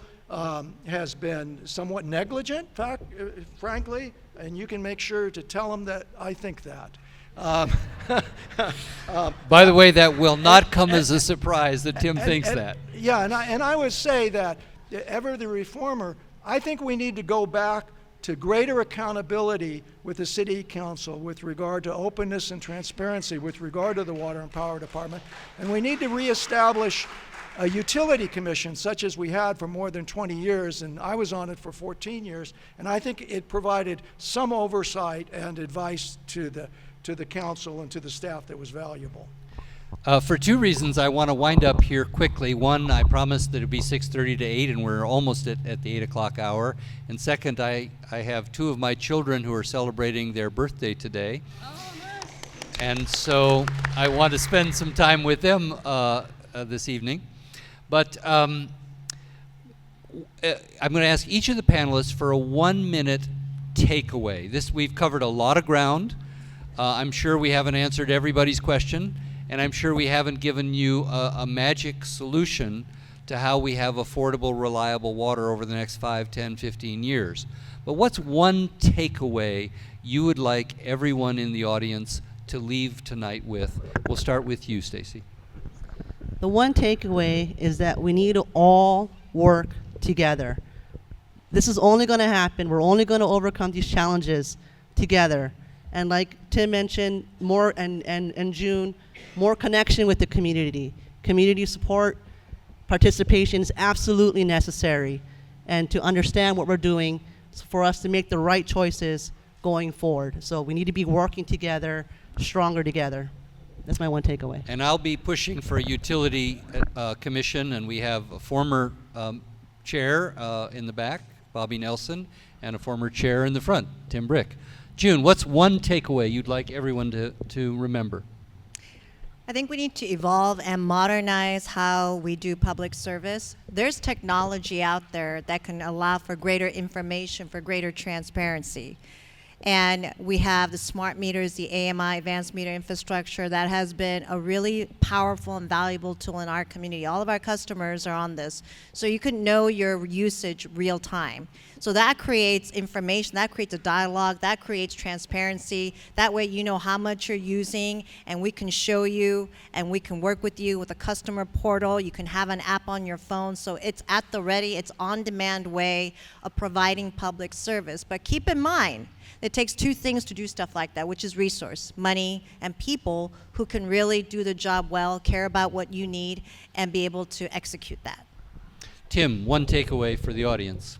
has been somewhat negligent, frankly, and you can make sure to tell them that I think that. By the way, that will not come as a surprise that Tim thinks that. Yeah, and I would say that ever the reformer, I think we need to go back to greater accountability with the city council with regard to openness and transparency with regard to the Water and Power Department. And we need to reestablish a utility commission such as we had for more than 20 years, and I was on it for 14 years, and I think it provided some oversight and advice to the council and to the staff that was valuable. For two reasons, I want to wind up here quickly. One, I promised that it would be 6:30 to 8, and we're almost at the 8 o'clock hour. And second, I have two of my children who are celebrating their birthday today. And so I want to spend some time with them this evening. But I'm going to ask each of the panelists for a 1-minute takeaway. We've covered a lot of ground. I'm sure we haven't answered everybody's question. And I'm sure we haven't given you a magic solution to how we have affordable, reliable water over the next 5, 10, 15 years. But what's one takeaway you would like everyone in the audience to leave tonight with? We'll start with you, Stacy. The one takeaway is that we need to all work together. This is only going to happen. We're only going to overcome these challenges together. And like Tim mentioned, more and June, more connection with the community. Community support, participation is absolutely necessary. And to understand what we're doing for us to make the right choices going forward. So we need to be working together, stronger together. That's my one takeaway. And I'll be pushing for a utility commission, and we have a former chair in the back, Bobby Nelson, and a former chair in the front, Tim Brick. June, what's one takeaway you'd like everyone to remember? I think we need to evolve and modernize how we do public service. There's technology out there that can allow for greater information, for greater transparency. And we have the smart meters, the AMI, advanced meter infrastructure, that has been a really powerful and valuable tool in our community. All of our customers are on this. So you can know your usage real time. So that creates information, that creates a dialogue, that creates transparency. That way you know how much you're using, and we can show you, and we can work with you with a customer portal. You can have an app on your phone, so it's at the ready, it's on-demand way of providing public service. But keep in mind, it takes two things to do stuff like that, which is resource, money, and people who can really do the job well, care about what you need, and be able to execute that. Tim, one takeaway for the audience.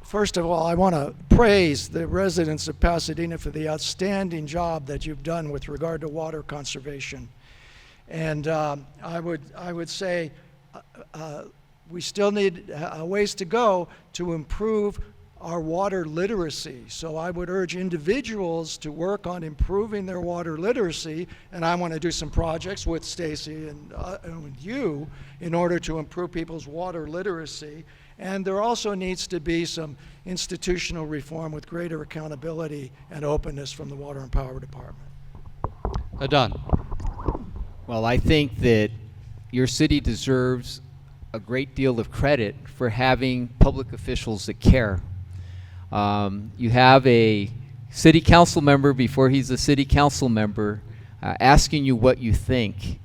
First of all, I want to praise the residents of Pasadena for the outstanding job that you've done with regard to water conservation. And I would say we still need a ways to go to improve our water literacy. So I would urge individuals to work on improving their water literacy, and I want to do some projects with Stacy and with you in order to improve people's water literacy. And there also needs to be some institutional reform with greater accountability and openness from the Water and Power Department. Adon. Well, I think that your city deserves a great deal of credit for having public officials that care. You have a city council member before he's a city council member asking you what you think.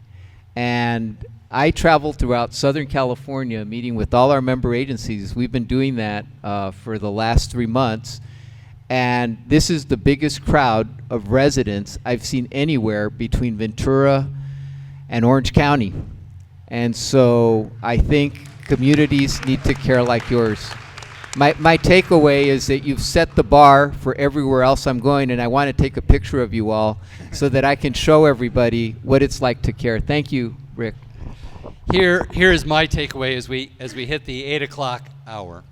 And I travel throughout Southern California meeting with all our member agencies. We've been doing that for the last 3 months. And this is the biggest crowd of residents I've seen anywhere between Ventura and Orange County. And so I think communities need to care like yours. My takeaway is that you've set the bar for everywhere else I'm going, and I want to take a picture of you all so that I can show everybody what it's like to care. Thank you, Rick. Here is my takeaway as we hit the 8 o'clock hour.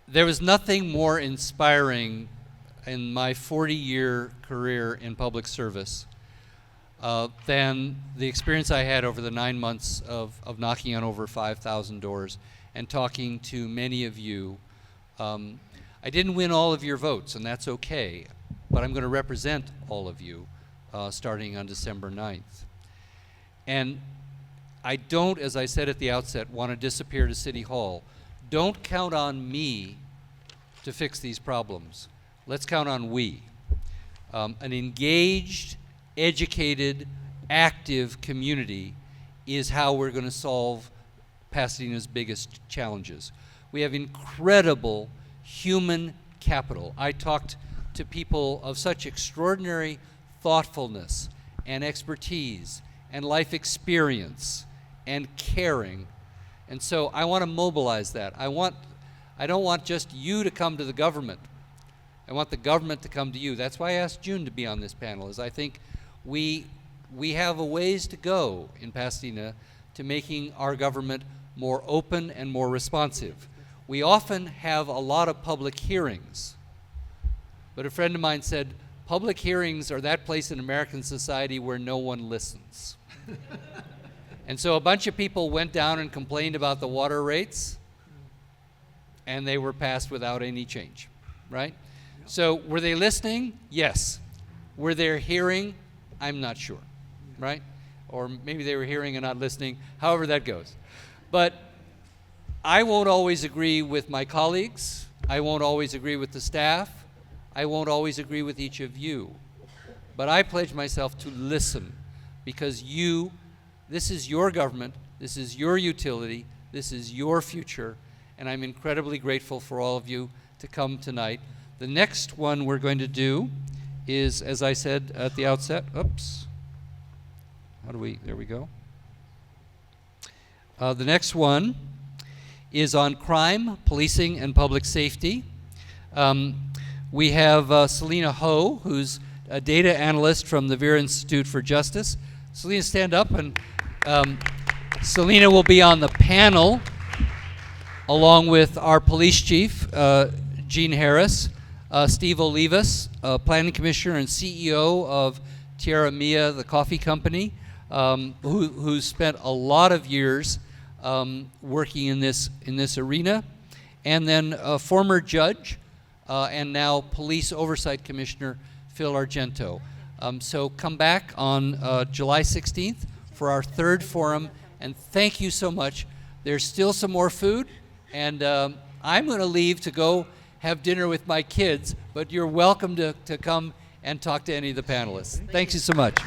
There was nothing more inspiring in my 40-year career in public service than the experience I had over the 9 months of knocking on over 5,000 doors and talking to many of you. I didn't win all of your votes, and that's okay, but I'm going to represent all of you starting on December 9th. And I don't, as I said at the outset, want to disappear to City Hall. Don't count on me to fix these problems. Let's count on we. An engaged, educated, active community is how we're going to solve Pasadena's biggest challenges. We have incredible human capital. I talked to people of such extraordinary thoughtfulness and expertise and life experience and caring. And so I want to mobilize that. I don't want just you to come to the government. I want the government to come to you. That's why I asked June to be on this panel, is I think we have a ways to go in Pasadena to making our government more open and more responsive. We often have a lot of public hearings, but a friend of mine said, public hearings are that place in American society where no one listens. And so a bunch of people went down and complained about the water rates, and they were passed without any change, right? So were they listening? Yes. Were they hearing? I'm not sure, right? Or maybe they were hearing and not listening, however that goes. But I won't always agree with my colleagues. I won't always agree with the staff. I won't always agree with each of you. But I pledge myself to listen, because this is your government, this is your utility, this is your future, and I'm incredibly grateful for all of you to come tonight. The next one we're going to do is, as I said at the outset, there we go. The next one is on crime, policing, and public safety. We have Selena Ho, who's a data analyst from the Vera Institute for Justice. Selena, stand up, and Selena will be on the panel along with our police chief, Gene Harris, Steve Olivas, planning commissioner and CEO of Tierra Mia, the coffee company, who's spent a lot of years working in this arena, and then a former judge and now police oversight commissioner Phil Argento. So come back on July 16th for our third forum, and thank you so much. There's still some more food, and I'm going to leave to go have dinner with my kids, but you're welcome to come and talk to any of the panelists. Thank you so much.